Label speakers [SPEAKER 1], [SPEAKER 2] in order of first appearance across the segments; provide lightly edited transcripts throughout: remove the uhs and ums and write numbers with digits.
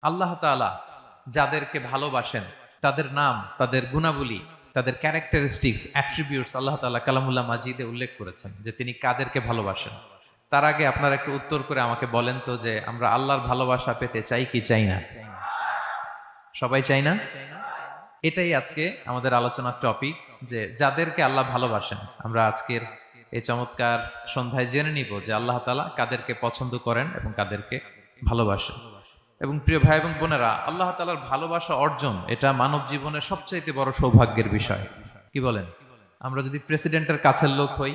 [SPEAKER 1] আল্লাহ তাআলা যাদেরকে ভালোবাসেন তাদের নাম, তাদের গুণাবলী, তাদের ক্যারেক্টারিস্টিক্স, অ্যাট্রিবিউটস আল্লাহ তাআলা কালামুল্লাহ মাজিদে উল্লেখ করেছেন যে তিনি কাদেরকে ভালোবাসেন। তার আগে আপনারা একটু উত্তর করে আমাকে বলেন তো যে আমরা আল্লাহর ভালোবাসা পেতে চাই কি চাই না? সবাই চাই না? এটাই আজকে আমাদের আলোচনার টপিক, যে যাদেরকে আল্লাহ ভালোবাসেন। আমরা আজকের এই চমৎকার সন্ধ্যায় জেনে নিব যে আল্লাহ তাআলা কাদেরকে পছন্দ করেন এবং কাদেরকে ভালোবাসেন। এবং প্রিয় ভাই এবং বোনেরা, আল্লাহ তাআলার ভালোবাসা অর্জন এটা মানব জীবনের সবচাইতে বড় সৌভাগ্যের বিষয়। কি বলেন? আমরা যদি প্রেসিডেন্টের কাছের লোক হই,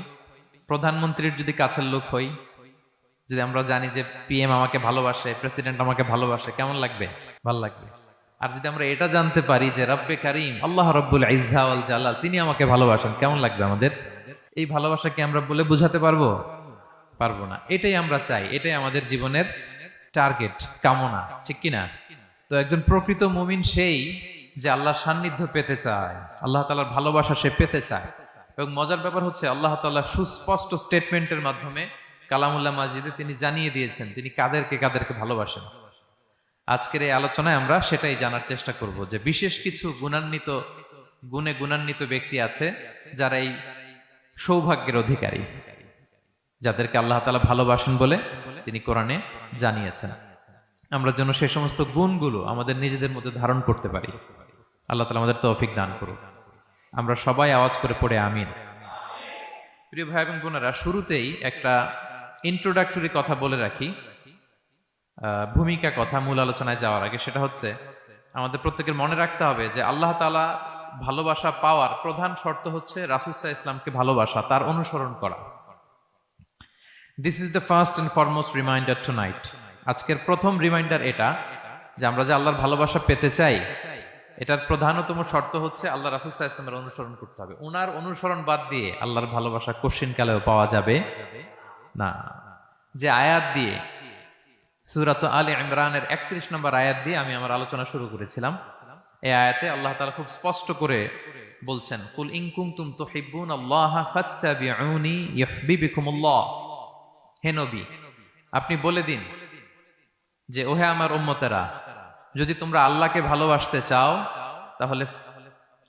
[SPEAKER 1] প্রধানমন্ত্রীর যদি কাছের লোক হই, যদি আমরা জানি যে পিএম আমাকে ভালোবাসে, প্রেসিডেন্ট আমাকে ভালোবাসে, কেমন লাগবে? ভাল লাগবে। আর যদি আমরা এটা জানতে পারি যে রব্বে কারিম আল্লাহ রব্বুল ইজ্জা ওয়াল জালাল তিনি আমাকে ভালোবাসেন, কেমন লাগবে আমাদের? এই ভালোবাসাকে আমরা বলে বোঝাতে পারবো? পারবো না। এটাই আমরা চাই, এটাই আমাদের জীবনের টার্গেট, কামনা, ঠিক কিনা? তো একজন প্রকৃত মুমিন সেই যে আল্লাহর সান্নিধ্য পেতে চায়, আল্লাহ তাআলার ভালোবাসা সে পেতে চায়। এবং মজার ব্যাপার হচ্ছে আল্লাহ তাআলা সুস্পষ্ট স্টেটমেন্টের মাধ্যমে কালামুল্লাহ মাজিদে তিনি জানিয়ে দিয়েছেন তিনি কাদেরকে কাদেরকে ভালোবাসেন। আজকের এই আলোচনায় আমরা সেটাই জানার চেষ্টা করব যে বিশেষ কিছু গুণে গুণান্বিত ব্যক্তি আছে যারা এই সৌভাগ্যের অধিকারী, যাদেরকে আল্লাহ তাআলা ভালোবাসেন বলে তিনি কোরআনে জানিয়েছেন। আমরা যেন সেই সমস্ত গুণগুলো আমাদের নিজেদের মধ্যে ধারণ করতে পারি। আল্লাহ তাআলা আমাদের তৌফিক দান করুন। আমরা সবাই আওয়াজ করে পড়ে আমিন। প্রিয় ভাই এবং বোনেরা, শুরুতেই একটা ইন্ট্রোডাক্টরি কথা বলে রাখি, ভূমিকা কথা মূল আলোচনায় যাওয়ার আগে। সেটা হচ্ছে আমাদের প্রত্যেকের মনে রাখতে হবে যে আল্লাহ তাআলা ভালোবাসা পাওয়ার প্রধান শর্ত হচ্ছে রাসূল সাল্লাল্লাহু আলাইহি ওয়াসাল্লামকে ভালোবাসা, তার অনুসরণ করা। This is the first and foremost reminder tonight. আজকের প্রথম রিমাইন্ডার এটা যে আমরা যে আল্লাহর ভালোবাসা পেতে চাই, এটার প্রধানতম শর্ত হচ্ছে আল্লাহ রাসূল সাল্লাল্লাহু আলাইহি ওয়াসাল্লামের অনুসরণ করতে হবে। ওনার অনুসরণ বাদ দিয়ে আল্লাহর ভালোবাসা কোশ্চিনকালেও পাওয়া যাবে না। যে আয়াত দিয়ে, সূরাত আলে ইমরানের 31 নম্বর আয়াত দিয়ে আমি আমার আলোচনা শুরু করেছিলাম, এই আয়াতে আল্লাহ তাআলা খুব স্পষ্ট করে বলছেন, কুল ইন কুনতুম তুহিব্বুনাল্লাহা ফাত্তাবিউনি ইউহিব্বুকুমুল্লাহ। হে নবী, আপনি বলে দিন যে ওহে আমার উম্মতেরা, যদি তোমরা আল্লাহকে ভালোবাসতে চাও তাহলে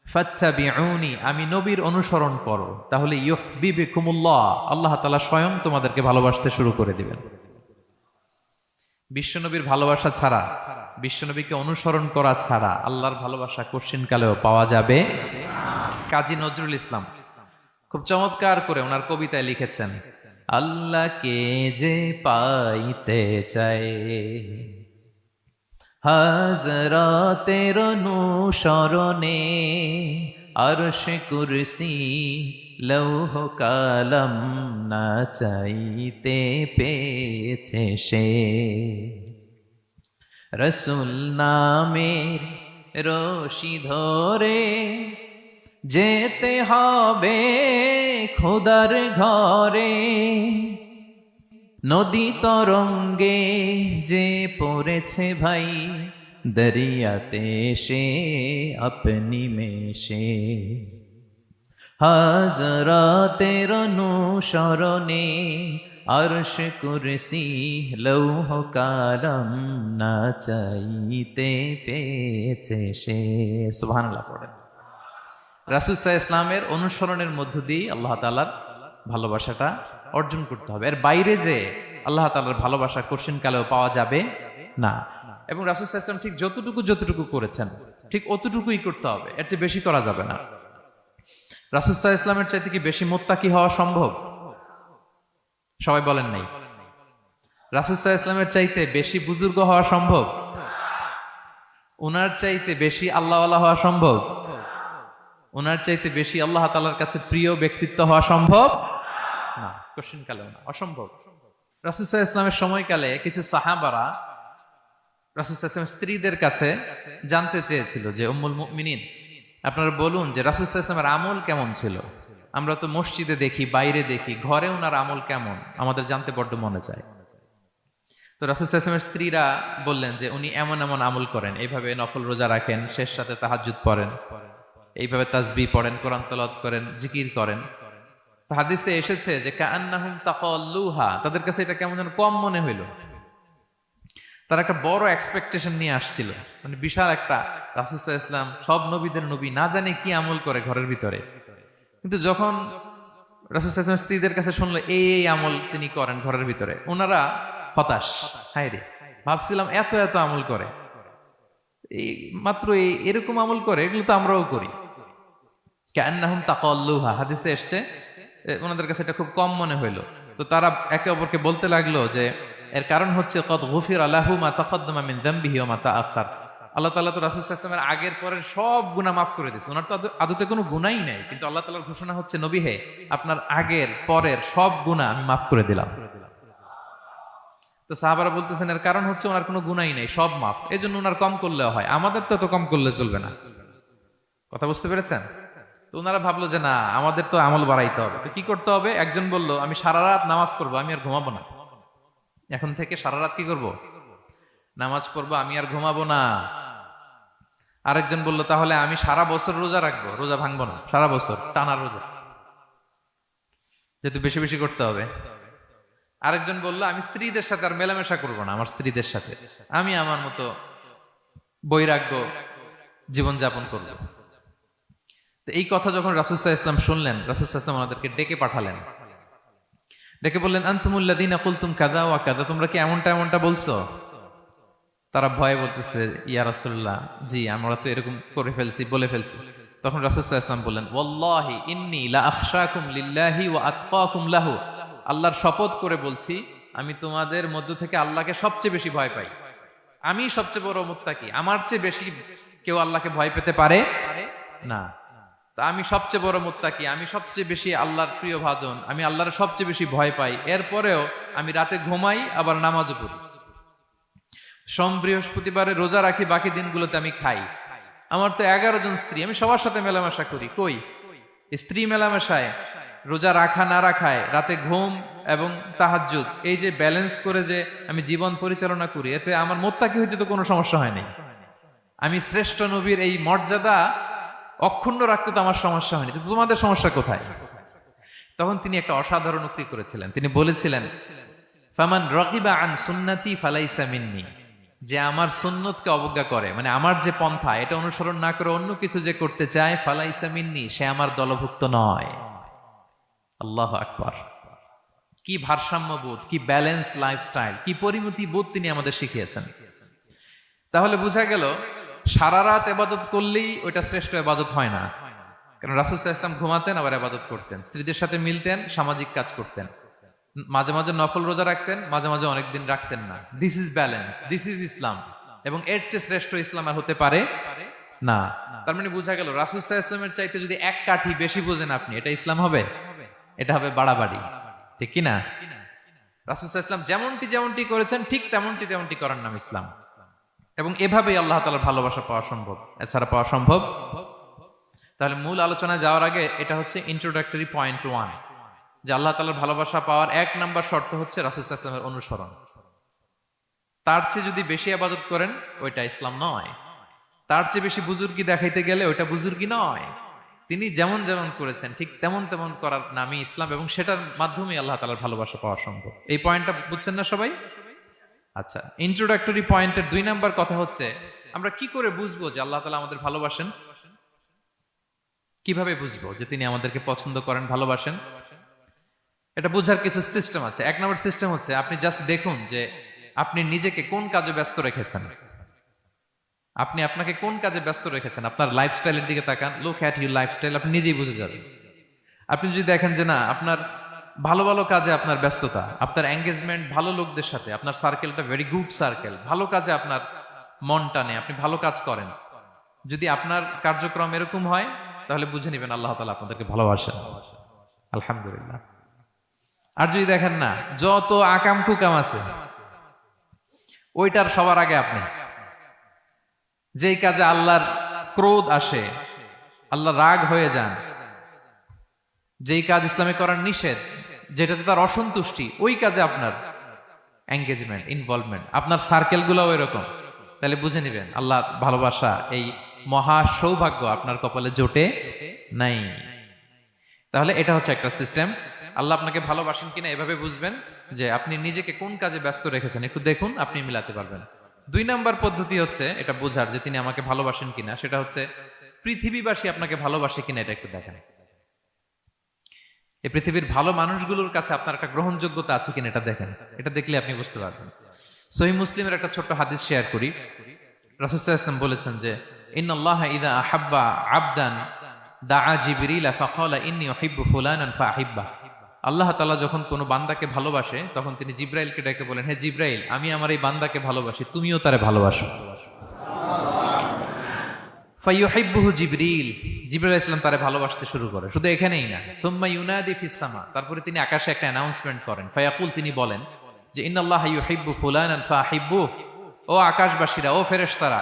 [SPEAKER 1] ফাত্তাবিউনি, আমি নবীর অনুসরণ করো, তাহলে ইউহিব্বুকুমুল্লাহ, আল্লাহ তাআলা স্বয়ং তোমাদেরকে ভালোবাসতে শুরু করে দিবেন। বিশ্বনবীর ভালোবাসা ছাড়া, বিশ্বনবীকে অনুসরণ করা ছাড়া আল্লাহর ভালোবাসা কোশ্চিনকালেও পাওয়া যাবে। কাজী নজরুল ইসলাম খুব চমৎকার করে ওনার কবিতায় লিখেছেন, আল্লাহকে যে পাইতে চায় হাজরাতের অনুসরণে, আরশ কুরসি লৌহ কালাম না চাইতে পেয়েছে সে, রসুল নামের রশি ধরে যেতে হবে খোদার ঘরে, নদী তরঙ্গে যে পড়েছে ভাই দরিয়াতে সে আপনি মেশে, হাজরাতের অনুসরণে আরশ কুরসি লৌহ কালাম না চাইতে পেয়েছে সে। সুবহানাল্লাহ পড়েন। রাসূল সাল্লাল্লাহু আলাইহি ওয়াসাল্লামের অনুসরণের মধ্য দিয়ে আল্লাহ তাআলার ভালোবাসাটা অর্জন করতে হবে। এর বাইরে যে আল্লাহ তাআলার ভালোবাসা কোশ্চিনকালেও পাওয়া যাবে না। এবং রাসূল সাল্লাল্লাহু আলাইহি ওয়াসাল্লাম ঠিক যতটুকু করেছেন ঠিক অতটুকুই করতে হবে, এর চেয়ে বেশি করা যাবে না। রাসূল সাল্লাল্লাহু আলাইহি ওয়াসাল্লামের চাইতে কি বেশি মুত্তাকি হওয়া সম্ভব? সবাই বলেন নাই। রাসূল সাল্লাল্লাহু আলাইহি ওয়াসাল্লামের চাইতে বেশি বুজুর্গ হওয়া সম্ভব? ওনার চাইতে বেশি আল্লাহওয়ালা হওয়া সম্ভব? ওনার চাইতে বেশি আল্লাহ তাআলার কাছে প্রিয় ব্যক্তিত্ব হওয়া সম্ভব না, কোশ্চিনকালেও না, অসম্ভব। রাসূল সাল্লাল্লাহু আলাইহি ওয়াসাল্লামের সময়কালে কিছু সাহাবারা রাসূল সাল্লাল্লাহু আলাইহি ওয়াসাল্লামের স্ত্রীদের কাছে জানতে চেয়েছিল যে উম্মুল মুমিনিন, আপনারা বলুন যে রাসূল সাল্লাল্লাহু আলাইহি ওয়াসাল্লামের আমল কেমন ছিল? আমরা তো মসজিদে দেখি, বাইরে দেখি, ঘরে ওনার আমল কেমন আমাদের জানতে বড্ড মনে চায়। তো রাসূল সাল্লাল্লাহু আলাইহি ওয়াসাল্লামের স্ত্রীরা বললেন যে উনি এমন এমন আমল করেন, এইভাবে নফল রোজা রাখেন, শেষ রাতে তাহাজ্জুদ পড়েন, এইভাবে তাসবিহ পড়েন, কোরআন তেলাওয়াত করেন, জিকির করেন। তো হাদিসে এসেছে যে কাআন্নাহুম তাকাল্লুহা, তাদের কাছে এটা কেমন যেন কম মনে হইল। তারা একটা বড় এক্সপেকটেশন নিয়ে আসছিল, মানে বিশাল একটা, রাসূল সাল্লাল্লাহু আলাইহি ওয়াসাল্লাম সব নবীদের নবী, না জানে কি আমল করে ঘরের ভিতরে। কিন্তু যখন রাসূল সাল্লাল্লাহু আলাইহি ওয়াসাল্লাম স্ত্রীদের কাছে শুনলো এই এই আমল তিনি করেন ঘরের ভিতরে, ওনারা হতাশ। হায় রে, ভাবছিলাম এত এত আমল করে, এই মাত্র এরকম আমল করে, এগুলো তো আমরাও করি। কান্নাহুম তাকাল্লুহা, হাদিসে এসছে ওনাদের কাছে এটা খুব কম মনে হইলো। তো তারা একে অপরকে বলতে লাগলো যে এর কারণ হচ্ছে কদ গুফিরা লাহু মা তাকাদ্দামা মিন যামবিহি ওয়া মা তাআখার। আল্লাহ তাআলা তো রাসূল সাল্লাল্লাহু আলাইহি ওয়াসাল্লামের আগের পরের সব গুনাহ মাফ করে দিয়েছে। ওনার তো আদতে কোনো গুনাহই নাই, কিন্তু আল্লাহ তাআলার ঘোষণা হচ্ছে নবী হে, আপনার আগের পরের সব গুনাহ আমি মাফ করে দিলাম। তো সাহাবারা বলতেছেন এর কারণ হচ্ছে ওনার কোনো গুনাহই নাই, সব মাফ, এজন্য ওনার কম করলেও হয়, আমাদের তো এত কম করলে চলবে না। কথা বুঝতে পেরেছেন? তো ওনারা ভাবলো যে না, আমাদের তো আমল বাড়াইতে হবে। তো কি করতে হবে? একজন বলল আমি সারা রাত নামাজ পড়বো, আমি আর ঘুমাবো না। এখন থেকে সারা রাত কি করব? নামাজ পড়বো, আমি আর ঘুমাবো না। আরেকজন বলল তাহলে আমি সারা বছর রোজা রাখবো, রোজা ভাঙবো না, সারা বছর টানা রোজা, যেহেতু বেশি বেশি করতে হবে। আরেকজন বলল আমি স্ত্রীদের সাথে আর মেলামেশা করবো না, আমার স্ত্রীদের সাথে আমি আমার মতো বৈরাগ্য জীবনযাপন করবো। তো এই কথা যখন রাসূল সাল্লাল্লাহু আলাইহি ওয়াসাল্লাম শুনলেন, রাসূল সাল্লাল্লাহু আলাইহি ওয়াসাল্লাম ওনাদেরকে ডেকে পাঠালেন, ডেকে বললেন আনতুমুল্লাযীনা কুলতুম কাযা ওয়া কাযা, তোমরা কি এমনটা এমনটা বলছো? তারা ভয়ে বলতেছে ইয়া রাসূলুল্লাহ, জি আমরা তো এরকম করে ফেলছি, বলে ফেলছি। তখন রাসূল সাল্লাল্লাহু আলাইহি ওয়াসাল্লাম বললেন ওয়াল্লাহি ইন্নী লা আখশাকুম লিল্লাহি ওয়া আতকাকুম লাহু, আল্লাহর শপথ করে বলছি আমি তোমাদের মধ্য থেকে আল্লাহকে সবচেয়ে বেশি ভয় পাই, আমি সবচেয়ে বড় মুত্তাকি, আমার চেয়ে বেশি কেউ আল্লাহকে ভয় পেতে পারে না। তা আমি সবচেয়ে বড় মুত্তাকি, আমি সবচেয়ে বেশি আল্লাহর প্রিয় ভাজন, আমি আল্লাহর সবচেয়ে বেশি ভয় পাই, এরপরেও আমি রাতে ঘুমাই আবার নামাজও পড়ি, সোম বৃহস্পতিবারে রোজা রাখি, বাকি দিনগুলোতে আমি খাই, আমার তো 11 জন স্ত্রী, আমি সবার সাথে মেলামেশা করি, কই স্ত্রী মেলামেশায়, রোজা রাখা না রাখায়, রাতে ঘুম এবং তাহাজ্জুদ, এই যে ব্যালেন্স করে যে আমি জীবন পরিচালনা করি, এতে আমার মুত্তাকি হইতে তো কোনো সমস্যা হয়নি। আমি শ্রেষ্ঠ নবীর এই মর্যাদা অক্ষুণ্ণ রাখতে তো আমার সমস্যা হয়নি, কিন্তু তোমাদের সমস্যা কোথায়? তখন তিনি একটা অসাধারণ উক্তি করেছিলেন, তিনি বলেছিলেন ফামান রাগিবা আন সুন্নতি ফালাইসা মিন্নি, যে আমার সুন্নতকে অবজ্ঞা করে, মানে আমার যে পন্থা এটা অনুসরণ না করে অন্য কিছু যে করতে চায়, ফালাইসা মিন্নি, সে আমার দলভুক্ত নয়। আল্লাহু আকবার! কি ভারসাম্যবোধ, কি ব্যালেন্সড লাইফস্টাইল, কি পরিমিতি বোধ তিনি আমাদের শিখিয়েছেন। তাহলে বোঝা গেল সারা রাত ইবাদত করলেই ওইটা শ্রেষ্ঠ ইবাদত হয় না, কারণ রাসূল সাল্লাল্লাহু আলাইহি ওয়াসাল্লাম ঘুমাতেন আবার ইবাদত করতেন, স্ত্রীদের সাথে মিলতেন, সামাজিক কাজ করতেন, মাঝে মাঝে নফল রোজা রাখতেন, মাঝে মাঝে অনেকদিন রাখতেন না। This is balance, this is Islam, এবং এর চেয়ে শ্রেষ্ঠ ইসলাম আর হতে পারে না। তার মানে বোঝা গেল রাসূল সাল্লাল্লাহু আলাইহি ওয়াসাল্লামের চাইতে যদি এক কাঠি বেশি বোঝেন আপনি, এটা ইসলাম হবে? এটা হবে বাড়াবাড়ি, ঠিক কি না? রাসূল সাল্লাল্লাহু আলাইহি ওয়াসাল্লাম যেমনটি করেছেন ঠিক তেমনটি করার নাম ইসলাম, এবং এভাবেই আল্লাহ তাআলার ভালোবাসা পাওয়া সম্ভব, এছাড়া পাওয়া সম্ভব। তাহলে মূল আলোচনায় যাওয়ার আগে এটা হচ্ছে ইন্ট্রোডাক্টরি পয়েন্ট 1, যে আল্লাহ তাআলার ভালোবাসা পাওয়ার 1 নাম্বার শর্ত হচ্ছে রাসূল সাল্লাল্লাহু আলাইহি ওয়াসাল্লামের অনুসরণ। তার চেয়ে যদি বেশি ইবাদত করেন ওইটা ইসলাম নয়, তার চেয়ে বেশি বুজুর্গি দেখাইতে গেলে ওইটা বুজুর্গি নয়। তিনি যেমন যেমন করেছেন ঠিক তেমন তেমন করার নামই ইসলাম, এবং সেটার মাধ্যমে আল্লাহ তাআলার ভালোবাসা পাওয়া সম্ভব। এই পয়েন্টটা বুঝছেন না সবাই? আচ্ছা, ইন্ট্রোডাক্টরি পয়েন্টের 2 নাম্বার কথা হচ্ছে আমরা কি করে বুঝবো যে আল্লাহ তাআলা আমাদের ভালোবাসেন? কিভাবে বুঝবো যে তিনি আমাদেরকে পছন্দ করেন, ভালোবাসেন? এটা বোঝার কিছু সিস্টেম আছে। 1 নম্বর সিস্টেম হচ্ছে আপনি জাস্ট দেখুন যে আপনি নিজেকে কোন কাজে ব্যস্ত রেখেছেন, আপনি আপনাকে কোন কাজে ব্যস্ত রেখেছেন। আপনার লাইফস্টাইলের দিকে তাকান, লুক অ্যাট ইউর লাইফস্টাইল, আপনি নিজেই বুঝে যাবেন। আপনি যদি দেখেন যে না, আপনার ভালো ভালো কাজে আপনার ব্যস্ততা, আপনার এঙ্গেজমেন্ট ভালো লোকদের সাথে, আপনার সার্কেলটা ভেরি গুড সার্কেল, ভালো কাজে আপনার মন টানে, আপনি ভালো কাজ করেন, যদি আপনার কার্যক্রম এরকম হয় তাহলে বুঝে নেবেন আল্লাহ তাআলা আপনাদেরকে ভালোবাসেন। আলহামদুলিল্লাহ। আর যদি দেখেন না, যত আকাম কুকাম আছে ওইটার সবার আগে আপনি, যেই কাজে আল্লাহর ক্রোধ আসে, আল্লাহ রাগ হয়ে যান, যেই কাজ ইসলামে করার নিষেধ, যেটাতে তার অসন্তুষ্টি, ওই কাজে আপনার এঙ্গেজমেন্ট, ইনভলভমেন্ট, আপনার সার্কেলগুলোও এরকম, তাহলে বুঝে নেবেন আল্লাহ ভালোবাসা, এই মহা সৌভাগ্য আপনার কপালে জোটে নাই। তাহলে এটা হচ্ছে একটা সিস্টেম। আল্লাহ আপনাকে ভালোবাসেন কিনা এভাবে বুঝবেন যে আপনি নিজেকে কোন কাজে ব্যস্ত রেখেছেন, একটু দেখুন, আপনি মিলাতে পারবেন। দুই নাম্বার পদ্ধতি হচ্ছে এটা বোঝার যে তিনি আমাকে ভালোবাসেন কিনা, সেটা হচ্ছে পৃথিবীবাসী আপনাকে ভালোবাসে কিনা এটা একটু দেখেন। এই পৃথিবীর ভালো মানুষগুলোর কাছে আপনার একটা গ্রহণযোগ্যতা আছে কিনা এটা দেখেন। এটা দেখলে আপনি বুঝতে পারবেন। সহিহ মুসলিমের একটা ছোট্ট হাদিস শেয়ার করি। রাসূল সাল্লাল্লাহু আলাইহি ওয়াসাল্লাম বলেছেন যে ইন্নাল্লাহা ইযা আহাব্বা আবদান দাআ জিবরিল ফাকালা ইন্নী উহিব্বু ফুলানান ফাআহিব্বা। আল্লাহ তাআলা যখন কোনো বান্দাকে ভালোবাসে তখন তিনি জিবরাইলকে ডেকে বলেন, হে জিবরাইল, আমি আমার এই বান্দাকে ভালোবাসি, তুমিও তারে ভালোবাসো। ফায়ুহিব্বুহু জিবরিল, জিবরাইল আলাইহিস সালাম তারে ভালোবাসতে শুরু করে। শুধু এখানেই না, সুম্মা ইউনাদি ফিস সামা, তারপরে তিনি আকাশে একটা অ্যানাউন্সমেন্ট করেন। ফায়াকুল, তিনি বলেন যে ইন্নাল্লাহা ইউহিব্বু ফুলানান ফাআহিব্বুহু, ও আকাশবাসীরা, ও ফেরেশতারা,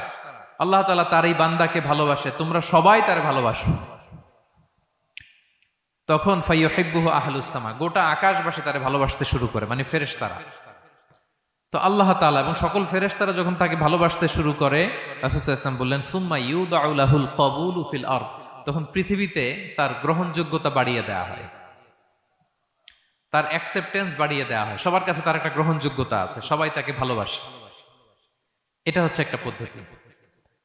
[SPEAKER 1] আল্লাহ তাআলা তার এই বান্দাকে ভালোবাসে, তোমরা সবাই তারে ভালোবাসো। তখন ফায়ুহিব্বুহু আহলুস সামা, গোটা আকাশবাসী তারে ভালোবাসতে শুরু করে, মানে ফেরেশতারা। তো আল্লাহ তাআলা এবং সকল ফেরেশতারা যখন তাকে ভালোবাসতে শুরু করে, রাসূল সাল্লাল্লাহু আলাইহি ওয়াসাল্লাম বললেন সুম্মা ইউদাউ লাহুল কবুলু ফিল আরদ, তখন পৃথিবীতে তার গ্রহণযোগ্যতা বাড়িয়ে দেওয়া হয়, তার অ্যাকসেপ্টেন্স বাড়িয়ে দেওয়া হয়। সবার কাছে তার একটা গ্রহণযোগ্যতা আছে, সবাই তাকে ভালোবাসে। এটা হচ্ছে একটা পদ্ধতি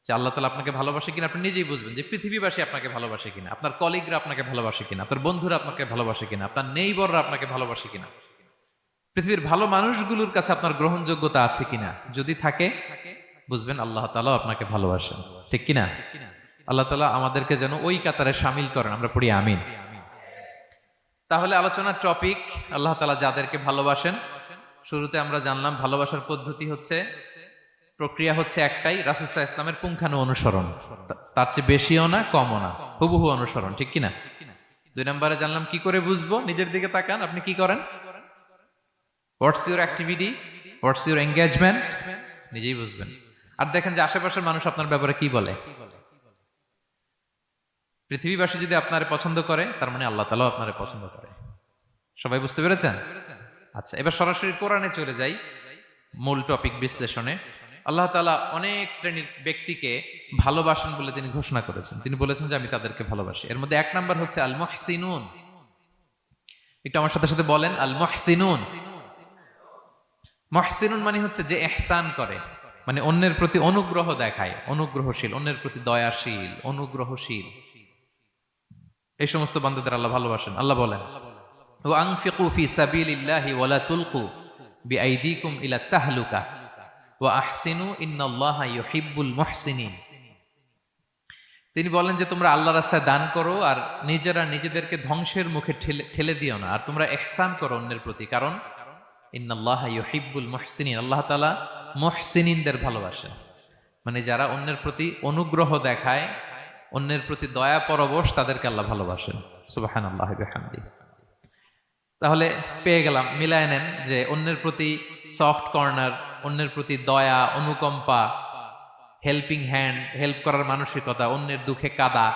[SPEAKER 1] যে আল্লাহ তাআলা আপনাকে ভালোবাসে কিনা আপনি নিজেই বুঝবেন, যে পৃথিবীবাসী আপনাকে ভালোবাসে কিনা, আপনার কলিগরা আপনাকে ভালোবাসে কিনা, আপনার বন্ধুরা আপনাকে ভালোবাসে কিনা, আপনার নেইবররা আপনাকে ভালোবাসে কিনা, পৃথিবীর ভালো মানুষগুলোর কাছে আপনার গ্রহণযোগ্যতা আছে কিনা। যদি থাকে বুঝবেন আল্লাহ তাআলা আপনাকে ভালোবাসেন, ঠিক কিনা? আল্লাহ তাআলা আমাদেরকে যেন ওই কাতারে শামিল করেন, আমরা পড়ি আমিন। তাহলে আলোচনার টপিক, আল্লাহ তাআলা যাদেরকে ভালোবাসেন। শুরুতে আমরা জানলাম ভালোবাসার পদ্ধতি হচ্ছে, প্রক্রিয়া হচ্ছে একটাই, রাসূল সাল্লাল্লাহু আলাইহি ওয়াসাল্লামের পুঙ্খানু অনুসরণ, তার চেয়ে বেশিও না কমও না, হুবহু অনুসরণ, ঠিক কিনা? দুই নম্বরে জানলাম কি করে বুঝবো, নিজের দিকে তাকান, আপনি কি করেন, what's your activity, what's your engagement, নিজেই বুঝবেন। আর দেখেন যে আশেপাশের মানুষ আপনার ব্যাপারে কি বলে। পৃথিবীবাসী যদি আপনার পছন্দ করে, তার মানে আল্লাহ তাআলাও আপনারে পছন্দ করে। সবাই বুঝতে পেরেছেন? আচ্ছা, এবার সরাসরি কোরআনে চলে যাই, মূল টপিক বিশ্লেষণে। আল্লাহ তাআলা অনেক শ্রেণীর ব্যক্তিকে ভালোবাসেন বলে তিনি ঘোষণা করেছেন। তিনি বলেছেন যে আমি তাদেরকে ভালোবাসি। এর মধ্যে এক নাম্বার হচ্ছে আল মুহসিনুন। একটু আমার সাথে সাথে বলেন, আল মুহসিনুন। মুহসিনুন মানে হচ্ছে যে ইহসান করে, মানে অন্যের প্রতি অনুগ্রহ দেখায়, অনুগ্রহশীল, অন্যের প্রতি দয়াশীল, অনুগ্রহশীল। এই সমস্ত বান্দাদের আল্লাহ ভালোবাসেন। আল্লাহ বলেন, ওয়া আনফিকু ফি সাবিলিল্লাহি ওয়া লা তুলকু বিআইদিকুম ইলা তাহলুকা ওয়া আহসিনু ইন্নাল্লাহা ইউহিব্বুল মুহসিনিন। তিনি বলেন যে তোমরা আল্লাহর রাস্তায় দান করো আর নিজেরা নিজেদেরকে ধ্বংসের মুখে ঠেলে দিও না, আর তোমরা ইহসান করো অন্যের প্রতি, কারণ ইন্নাল্লাহা ইউহিব্বুল মুহসিনিন, আল্লাহ তাআলা মুহসিনিনদের ভালোবাসেন, মানে যারা অন্যের প্রতি অনুগ্রহ দেখায়, অন্যের প্রতি দয়া পরবশ, তাদেরকে আল্লাহ ভালোবাসেন। সুবহানাল্লাহি ওয়া বিহামদিহি। তাহলে পেয়ে গেলাম, মিলায় নেন যে অন্যের প্রতি সফট কর্নার, অন্যের প্রতি দয়া, অনুকম্পা, হেল্পিং হ্যান্ড, হেল্প করার মানসিকতা, অন্যের দুঃখে কাদা,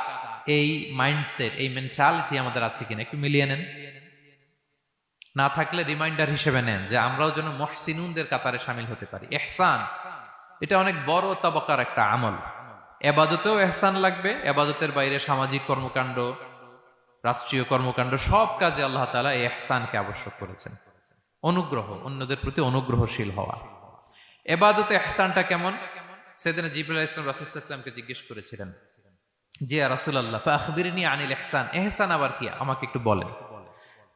[SPEAKER 1] এই মাইন্ডসেট, এই মেন্টালিটি আমাদের আছে কিনা একটু মিলিয়ে নেন। না থাকলে রিমাইন্ডার হিসেবে নেন যে আমরাও যেন মুহসিনুনদের কাতারে শামিল হতে পারি। ইহসান এটা অনেক বড় তবকার একটা আমল। ইবাদতেও ইহসান লাগবে, ইবাদতের বাইরে সামাজিক কর্মকাণ্ড, রাষ্ট্রীয় কর্মকাণ্ড, সব কাজে আল্লাহ তাআলা এই ইহসানকে আবশ্যক করেছেন। অনুগ্রহ, অন্যদের প্রতি অনুগ্রহশীল হওয়া। ইবাদতে ইহসানটা কেমন? সাইয়েদনা জিবরাইল আলাইহিস সালাম রাসূল সাল্লাল্লাহু আলাইহি ওয়াসাল্লামকে জিজ্ঞেস করেছিলেন যে ইয়া রাসূলুল্লাহ ফাখবিরনি আনিল ইহসান, ইহসান আবার কি, আমাকে একটু বলেন।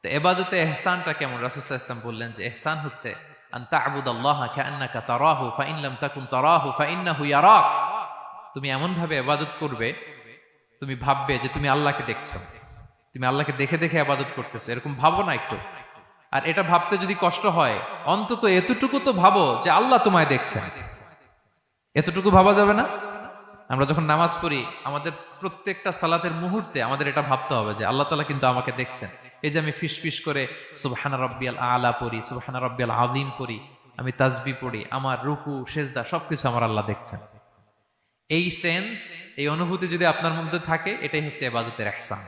[SPEAKER 1] তো ইবাদতে ইহসানটা কেমন? রাসূল সাল্লাল্লাহু আলাইহি ওয়াসাল্লাম বললেন যে ইহসান হচ্ছে আন তা'বুদাল্লাহা কাআন্নাকা তারাহু ফাইন লাম তাকুন তারাহু ফাইন্নাহু ইয়ারাক। তুমি এমন ভাবে ইবাদত করবে, তুমি ভাববে যে তুমি আল্লাহকে দেখছো, তুমি আল্লাহকে দেখে দেখে ইবাদত করতেছো, এরকম ভাবো না একটু। আর এটা ভাবতে যদি কষ্ট হয়, অন্তত এতটুকু তো ভাবো যে আল্লাহ তোমায় দেখছেন। এতটুকু ভাবা যাবে না? আমরা যখন নামাজ পড়ি, আমাদের প্রত্যেকটা সালাতের মুহূর্তে আমাদের এটা ভাবতে হবে যে আল্লাহ তাআলা কিন্তু আমাকে দেখছেন। এই যে আমি ফিস ফিস করে সুবহানা রাব্বিয়াল আলা পড়ি, সুবহানা রাব্বিয়াল আযীম পড়ি, আমি তাসবিহ পড়ি, আমার রুকু সেজদা সবকিছু আমার আল্লাহ দেখছেন। এই সেন্স, এই অনুভূতি যদি আপনার মধ্যে থাকে, এটাই হচ্ছে ইবাদতের ইহসান।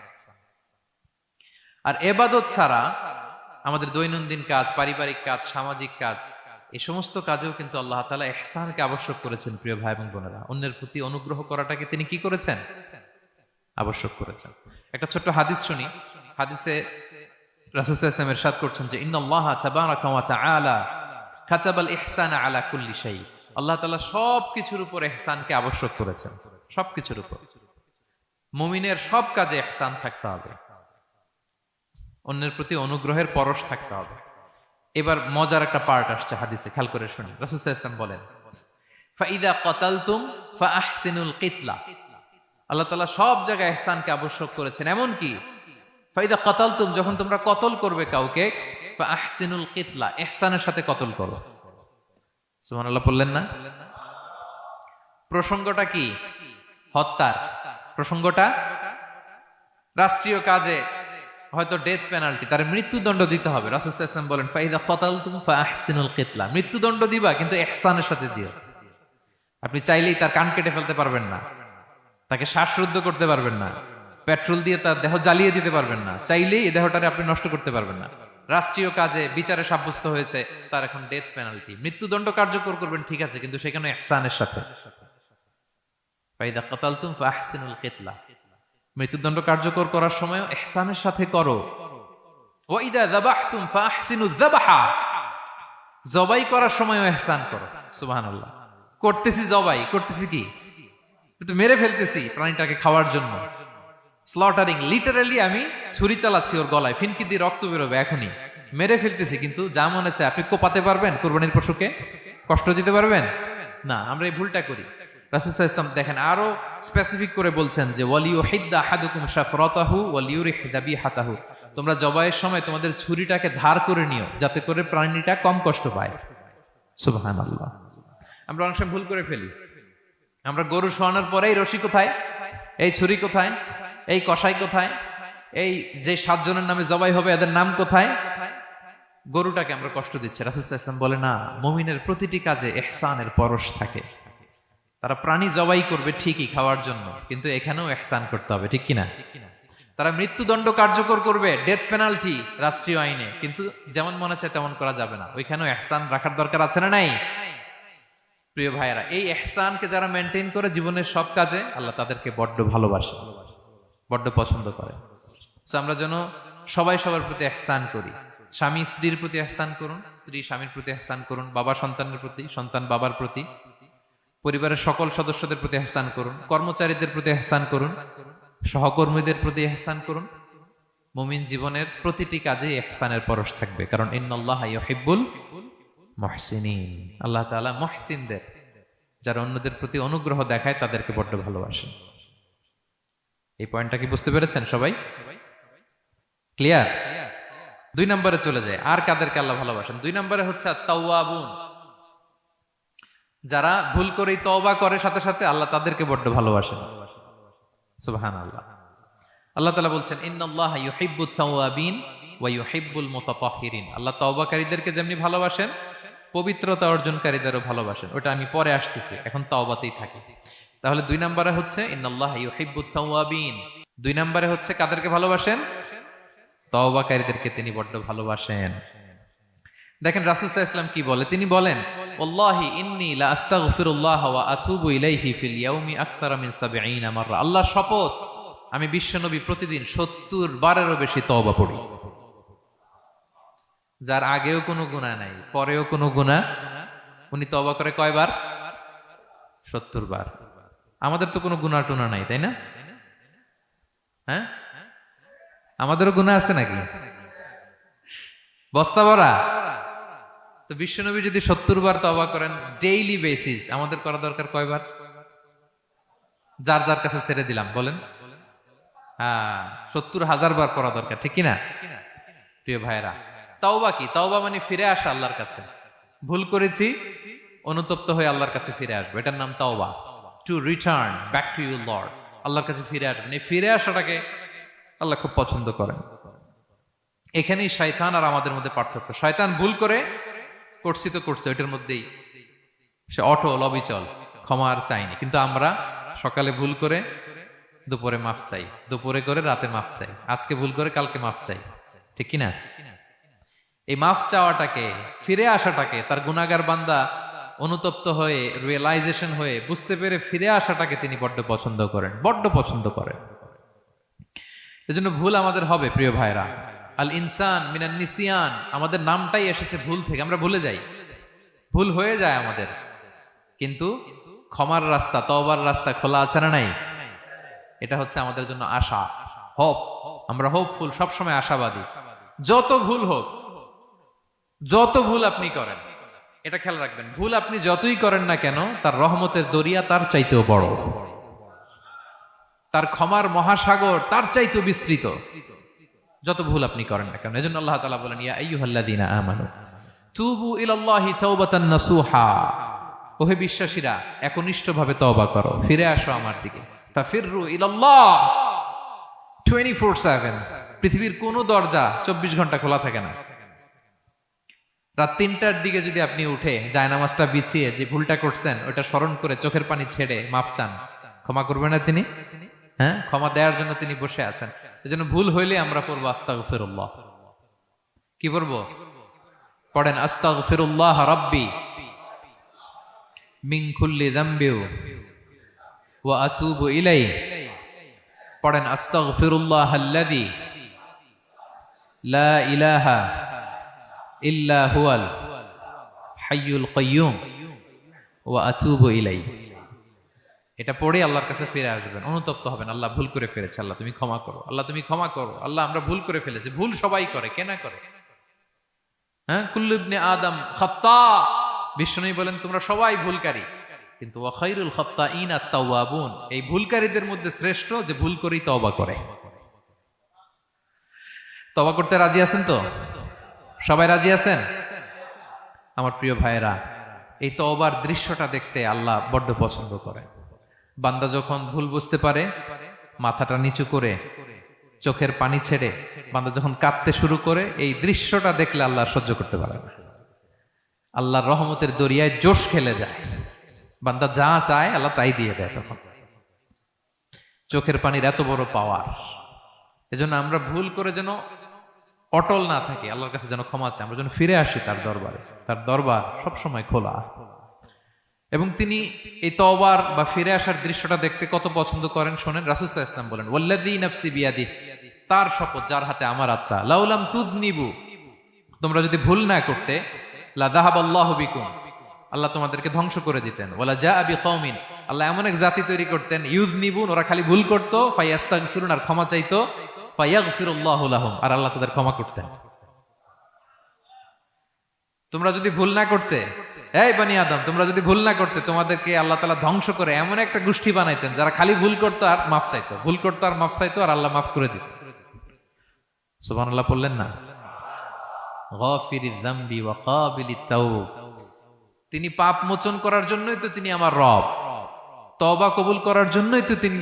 [SPEAKER 1] আর ইবাদত ছাড়া আমাদের দৈনন্দিন কাজ, পারিবারিক কাজ, সামাজিক কাজ, এই সমস্ত কাজেও কিন্তু আল্লাহ তাআলা ইহসানকে আবশ্যক করেছেন। প্রিয় ভাই এবং বোনেরা, অন্যের প্রতি অনুগ্রহ করাটাকে তিনি কি করেছেন? আবশ্যক করেছেন। একটা ছোট্ট হাদিস শুনি। হাদিসে রাসূল সাল্লাল্লাহু আলাইহি ওয়াসাল্লাম ইরশাদ করছেন যে ইন্নাল্লাহা তাবারাকা ওয়া তাআলা কাতাবাল ইহসানা আলা কুল্লি শাই। আল্লাহ তাআলা সবকিছুর উপর ইহসানকে আবশ্যক করেছেন, সবকিছুর উপর। মুমিনের সব কাজে ইহসান থাকতে হবে, অন্যের প্রতি অনুগ্রহের পরশ থাকতে হবে। এবার মজার একটা পার্ট আসছে হাদিসে, খেয়াল করে শুনি। রাসূল সাল্লাল্লাহু আলাইহি ওয়াসাল্লাম বলেন, ফাইদা কাতালতুম ফাআহসিনুল কিতলা। আল্লাহ তাআলা সব জায়গায় ইহসানকে আবশ্যক করেছেন, এমন কি ফাইদা কাতালতুম, যখন তোমরা কতল করবে কাউকে, ফাআহসিনুল কিতলা, ইহসানের সাথে কতল করো। সুবহানাল্লাহ বললেন না? প্রসঙ্গটা কি? হত্যার প্রসঙ্গটা। রাষ্ট্রীয় কাজে হয়তো ডেথ পেনাল্টি, তার মৃত্যুদণ্ড দিতে হবে। রাসূল সাল্লাল্লাহু আলাইহি ওয়াসাল্লাম বলেন, ফাইদা কাতালতুম ফাআহসিনুল কিতলা, মৃত্যুদণ্ড দিবা কিন্তু ইহসানের সাথে দিও। আপনি চাইলেই তার কান কেটে ফেলতে পারবেন না, তাকে শ্বাসরুদ্ধ করতে পারবেন না, পেট্রোল দিয়ে তার দেহ জ্বালিয়ে দিতে পারবেন না, চাইলেই এই দেহটারে আপনি নষ্ট করতে পারবেন না। রাষ্ট্রীয় কাজে বিচারে সাব্যস্ত হয়েছে তার এখন ডেথ পেনাল্টি, মৃত্যুদণ্ড কার্যকর করবেন, ঠিক আছে, কিন্তু সেখানে ইহসানের সাথে। ফাইদা কাতালতুম ফাআহসিনুল কিতলা, মৃত্যুদণ্ড কার্যকর করার সময় ইহসানের সাথে করো। ওয়া ইদা যাবাহতুম ফাআহসিনুয যাবাহা, জবাই করার সময়ও ইহসান করো। সুবহানাল্লাহ। করতেছি জবাই, করতেছি কি, কিন্তু মেরে ফেলতেছি প্রাণীটাকে খাওয়ার জন্য। স্লটারিং, লিটারালি আমি ছুরি চালাচ্ছি ওর গলায়, ফিনকি দিয়ে রক্ত বেরোবে এখনই, মেরে ফেলতেছি। কিন্তু যা মনে চায় আপনি কোপাতে পারবেন কুরবানির পশুকে? কষ্ট দিতে পারবেন না। আমরা এই ভুলটা করি। রাসূল সাল্লাল্লাহু আলাইহি ওয়াসাল্লাম দেখেন আরো স্পেসিফিক করে বলছেন যে ওয়ালিউহিদ্দা আহাদুকুম শাফরাতাহু ওয়ালিউরিহ যাবিহাতাহু, তোমরা জবাইয়ের সময় তোমাদের ছুরিটাকে ধার করে নিও, যাতে করে প্রাণীটা কম কষ্ট পায়। সুবহানাল্লাহ। আমরা অনেক সময় ভুল করে ফেলি। আমরা গরু শোয়ানোর পরে এই রশি কোথায়, এই ছুরি কোথায়, এই কষাই কোথায়, এই যে 7 জনের নামে জবাই হবে এদের নাম কোথায়, গরুটাকে আমরা কষ্ট দিচ্ছি। রাসূল সাল্লাল্লাহু আলাইহি ওয়াসাল্লাম বলে না, মুমিনের প্রতিটি কাজে ইহসানের পরশ থাকে। তারা প্রাণী জবাই করবে ঠিকই খাওয়ার জন্য, কিন্তু এখানেও ইহসান করতে হবে, ঠিক কিনা? তারা মৃত্যুদণ্ড কার্যকর করবে, ডেথ পেনাল্টি রাষ্ট্রীয় আইনে, কিন্তু যেমন মনে চায় তেমন করা যাবে না। ওইখানেও ইহসান রাখার দরকার আছে না নাই? প্রিয় ভাইয়েরা, এই ইহসানকে যারা মেনটেন করে জীবনের সব কাজে, আল্লাহ তাদেরকে বড্ড ভালোবাসে, বড্ড পছন্দ করে। সো আমরা যেন সবাই সবার প্রতি ইহসান করি। স্বামী স্ত্রীর প্রতি ইহসান করুন, স্ত্রী স্বামীর প্রতি ইহসান করুন, বাবা সন্তানের প্রতি, সন্তান বাবার প্রতি, পরিবারের সকল সদস্যদের প্রতি ইহসান করুন, কর্মচারীদের প্রতি ইহসান করুন, সহকর্মীদের প্রতি ইহসান করুন। মুমিন জীবনের প্রতিটি কাজে ইহসানের পরশ থাকবে, কারণ ইন্নাল্লাহা ইউহিব্বুল মুহসিনিন, আল্লাহ তাআলা মুহসিনদের, যারা অন্যদের প্রতি অনুগ্রহ দেখায় তাদেরকে বড্ড ভালোবাসেন। এই পয়েন্টটা কি বুঝতে পেরেছেন সবাই? ক্লিয়ার? 2 নম্বরে চলে যায়, আর কাদেরকে আল্লাহ ভালোবাসেন। 2 নম্বরে হচ্ছে আত-তাওয়াবুন, যারা ভুল করেই তওবা করে সাথে সাথে, আল্লাহ তাদেরকে বড্ড ভালোবাসেন। সুবহানাল্লাহ। আল্লাহ তাআলা বলছেন ইন্নাল্লাহা ইউহিব্বুত তাওয়াবিন ওয়া ইউহিব্বুল মুতাতাহহিরিন, আল্লাহ তওবাকারীদেরকে যেমনি ভালোবাসেন, পবিত্রতা অর্জনকারীদেরও ভালোবাসেন। ওটা আমি পরে আসতেছি, এখন তওবাতেই থাকি। তাহলে 2 নম্বরে হচ্ছে ইন্নাল্লাহা ইউহিব্বুত তাওয়াবিন, 2 নম্বরে হচ্ছে কাদেরকে ভালোবাসেন? তওবাকারীদেরকে তিনি বড্ড ভালোবাসেন। দেখেন রাসূল সাল্লাল্লাহু আলাইহি ওয়াসাল্লাম কি বলে, তিনি বলেন ওয়াল্লাহি ইন্নী লা আস্তাগফিরুল্লাহ ওয়া আতুবু ইলাইহি ফিল ইয়াউমি আকসারা মিন 70 মাররা, আল্লাহর শপথ আমি বিশ্বনবী প্রতিদিন 70 বারেরও বেশি তওবা পড়ি। যার আগেও কোনো গুনাহ নাই, পরেও কোনো গুনাহ, উনি তওবা করে কয়বার? 70 বার। আমাদের তো কোনো গুনাহ টুনা নাই, তাই না? হ্যাঁ, আমাদেরও গুনাহ আছে নাকি? বস্তা ভরা। তো বিশ্বনবী যদি 70 বার তওবা করেন ডেইলি বেসিস, আমাদের করা দরকার কয়বার? যার যার কাছে ছেড়ে দিলাম, বলেন। 70,000 বার করা দরকার, ঠিক কিনা? প্রিয় ভাইরা, তাওবা কি? তাওবা মানে ফিরে আসা আল্লাহর কাছে। ভুল করেছি, অনুতপ্ত হয়ে আল্লাহর কাছে ফিরে আসবো, এটার নাম তাওবা। To return back to your Lord, আল্লাহর কাছে ফিরে আসবেন। এই ফিরে আসাটাকে আল্লাহ খুব পছন্দ করেন। এখানেই শয়তান আর আমাদের মধ্যে পার্থক্য। শয়তান ভুল করে করছি তো করছে, ওইটার মধ্যেই সে অটল অবিচল, ক্ষমা আর চাইনি। কিন্তু আমরা সকালে ভুল করে দুপুরে মাফ চাই, দুপুরে করে রাতে মাফ চাই, আজকে ভুল করে কালকে মাফ চাই, ঠিক কিনা? এই মাফ চাওয়াটাকে, ফিরে আসাটাকে, তার গুনাহগার বান্দা অনুতপ্ত হয়ে, রিয়েলাইজেশন হয়ে, বুঝতে পেরে ফিরে আসাটাকে তিনি বড্ড পছন্দ করেন, বড্ড পছন্দ করেন। এজন্য ভুল আমাদের হবে প্রিয় ভাইরা। আল ইনসান মিনান নিসিয়ান, আমাদের নামটাই এসেছে ভুল থেকে, আমরা ভুলে যাই, ভুল হয়ে যায় আমাদের। কিন্তু ক্ষমার রাস্তা, তওবার রাস্তা খোলা আছে না নাই? এটা হচ্ছে আমাদের জন্য আশা, হোপ। আমরা হোপফুল, সবসময় আশাবাদী। যত ভুল হোক, যত ভুল আপনি করেন, এটা খেয়াল রাখবেন, ভুল আপনি যতই করেন না কেন, তার রহমতের দরিয়া তার চাইতেও বড়, তার ক্ষমার মহাসাগর তার চাইতেও বিস্তৃত, যত ভুল আপনি করেন না কেন। এজন্য আল্লাহ তাআলা বলেন, ইয়া আইয়ুহাল্লাযীনা আমানু তুবু ইলাল্লাহি তাওবাতান নাসুহা, ওহে বিশ্বাসীরা একনিষ্ঠভাবে তওবা করো, ফিরে আসো আমার দিকে। তাফিররু ইলাল্লাহ 24/7। পৃথিবীর কোনো দরজা 24 ঘন্টা খোলা থাকে না। রাত 3টার দিকে যদি আপনি উঠে জায়নামাজটা বিছিয়ে যে ভুলটা করছেন ওটা স্মরণ করে চোখের পানি ছেড়ে মাফ চান, ক্ষমা করবেন না তিনি? হ্যাঁ, ক্ষমা দেওয়ার জন্য তিনি বসে আছেন। সেজন্য ভুল হইলে আমরা পড়বো আস্তাগফিরুল্লাহ। কি পড়বো? পড়েন, আস্তাগফিরুল্লাহ রাব্বি মিন কুল্লি যামবি ওয়া আতুবু ইলাইহি। পড়েন, আস্তাগফিরুল্লাহাল্লাযী লা ইলাহা ইল্লা হুয়াল হাইয়ুল কাইয়্যুম ওয়া আতুবু ইলাইহি। এটা পড়ে আল্লাহর কাছে ফিরে আসবেন, অনুতপ্ত হবেন, আল্লাহ ভুল করে ফেলেছে, আল্লাহ তুমি ক্ষমা করো, আল্লাহ তুমি ক্ষমা করো, আল্লাহ আমরা ভুল করে ফেলেছি। ভুল সবাই করে, কে না করে? হ্যাঁ, কুল্লু ইবনে আদম খাত্তা। বিষ্ণু বলেন তোমরা সবাই ভুলকারী, কিন্তু ওয়া খায়রুল খাত্তাইন আত-তাওয়াবুন, এই ভুলকারীদের মধ্যে শ্রেষ্ঠ যে ভুল করেই তওবা করে। তওবা করতে রাজি আছেন তো? সবাই রাজি আছেন? আমার প্রিয় ভাইয়েরা, এই তওবার দৃশ্যটা দেখতে আল্লাহ বড্ড পছন্দ করে। বান্দা যখন ভুল বুঝতে পারে, মাথাটা নিচু করে চোখের পানি ছেড়ে বান্দা যখন কাঁদতে শুরু করে, এই দৃশ্যটা দেখলে আল্লাহ সহ্য করতে পারে না। আল্লাহর রহমতের দরিয়ায় জোশ খেলে যায়, বান্দা যা চায় আল্লাহ তাই দিয়ে দেয়। তখন চোখের পানির এত বড় পাওয়ার। এজন্য আমরা ভুল করে যেন অটল না থাকি, আল্লাহর কাছে যেন ক্ষমা চাই, আমরা যেন ফিরে আসি তার দরবারে। তার দরবার সবসময় খোলা। এবং তিনি এই তওবার বা ফিরে আসার দৃশ্যটা দেখতে কত পছন্দ করেন শোনেন। রাসূল সাল্লাল্লাহু আলাইহি ওয়াসাল্লাম বলেন, ওয়াল্লাযী নাফসি বিয়াদিহি, তার শপথ যার হাতে আমার আত্মা, লাউলাম তুযনিবু, তোমরা যদি ভুল না করতে, লা যাহাবাল্লাহু বিকুম, আল্লাহ তোমাদেরকে ধ্বংস করে দিতেন। ওয়ালা জাআ বিকওমিন, আল্লাহ এমন এক জাতি তৈরি করতেন, ইউযনিবুন, ওরা খালি ভুল করত, ফায়াস্তাগফিরুন, আর ক্ষমা চাইতো, ফায়াগফিরুল্লাহু লাহুম, আর আল্লাহ তাদের ক্ষমা করতেন। তোমরা যদি ভুল না করতে, এই বনি আদম, তোমরা যদি ভুল না করতে, তোমাদেরকে আল্লাহ তাআলা ধ্বংস করে এমন একটা গোষ্ঠী বানাইতেন যারা খালি ভুল করতো আর মাফ চাইতো, ভুল করতো আর মাফ চাইতো, আর আল্লাহ মাফ করে দিত। সুবহানাল্লাহ পড়লেন না? গাফিরিয যামবি ওয়া কাবিলিত তাওব, তিনি পাপ মোচন করার জন্যই তো তিনি আমার রব, তওবা কবুল করার জন্যই তো তিনি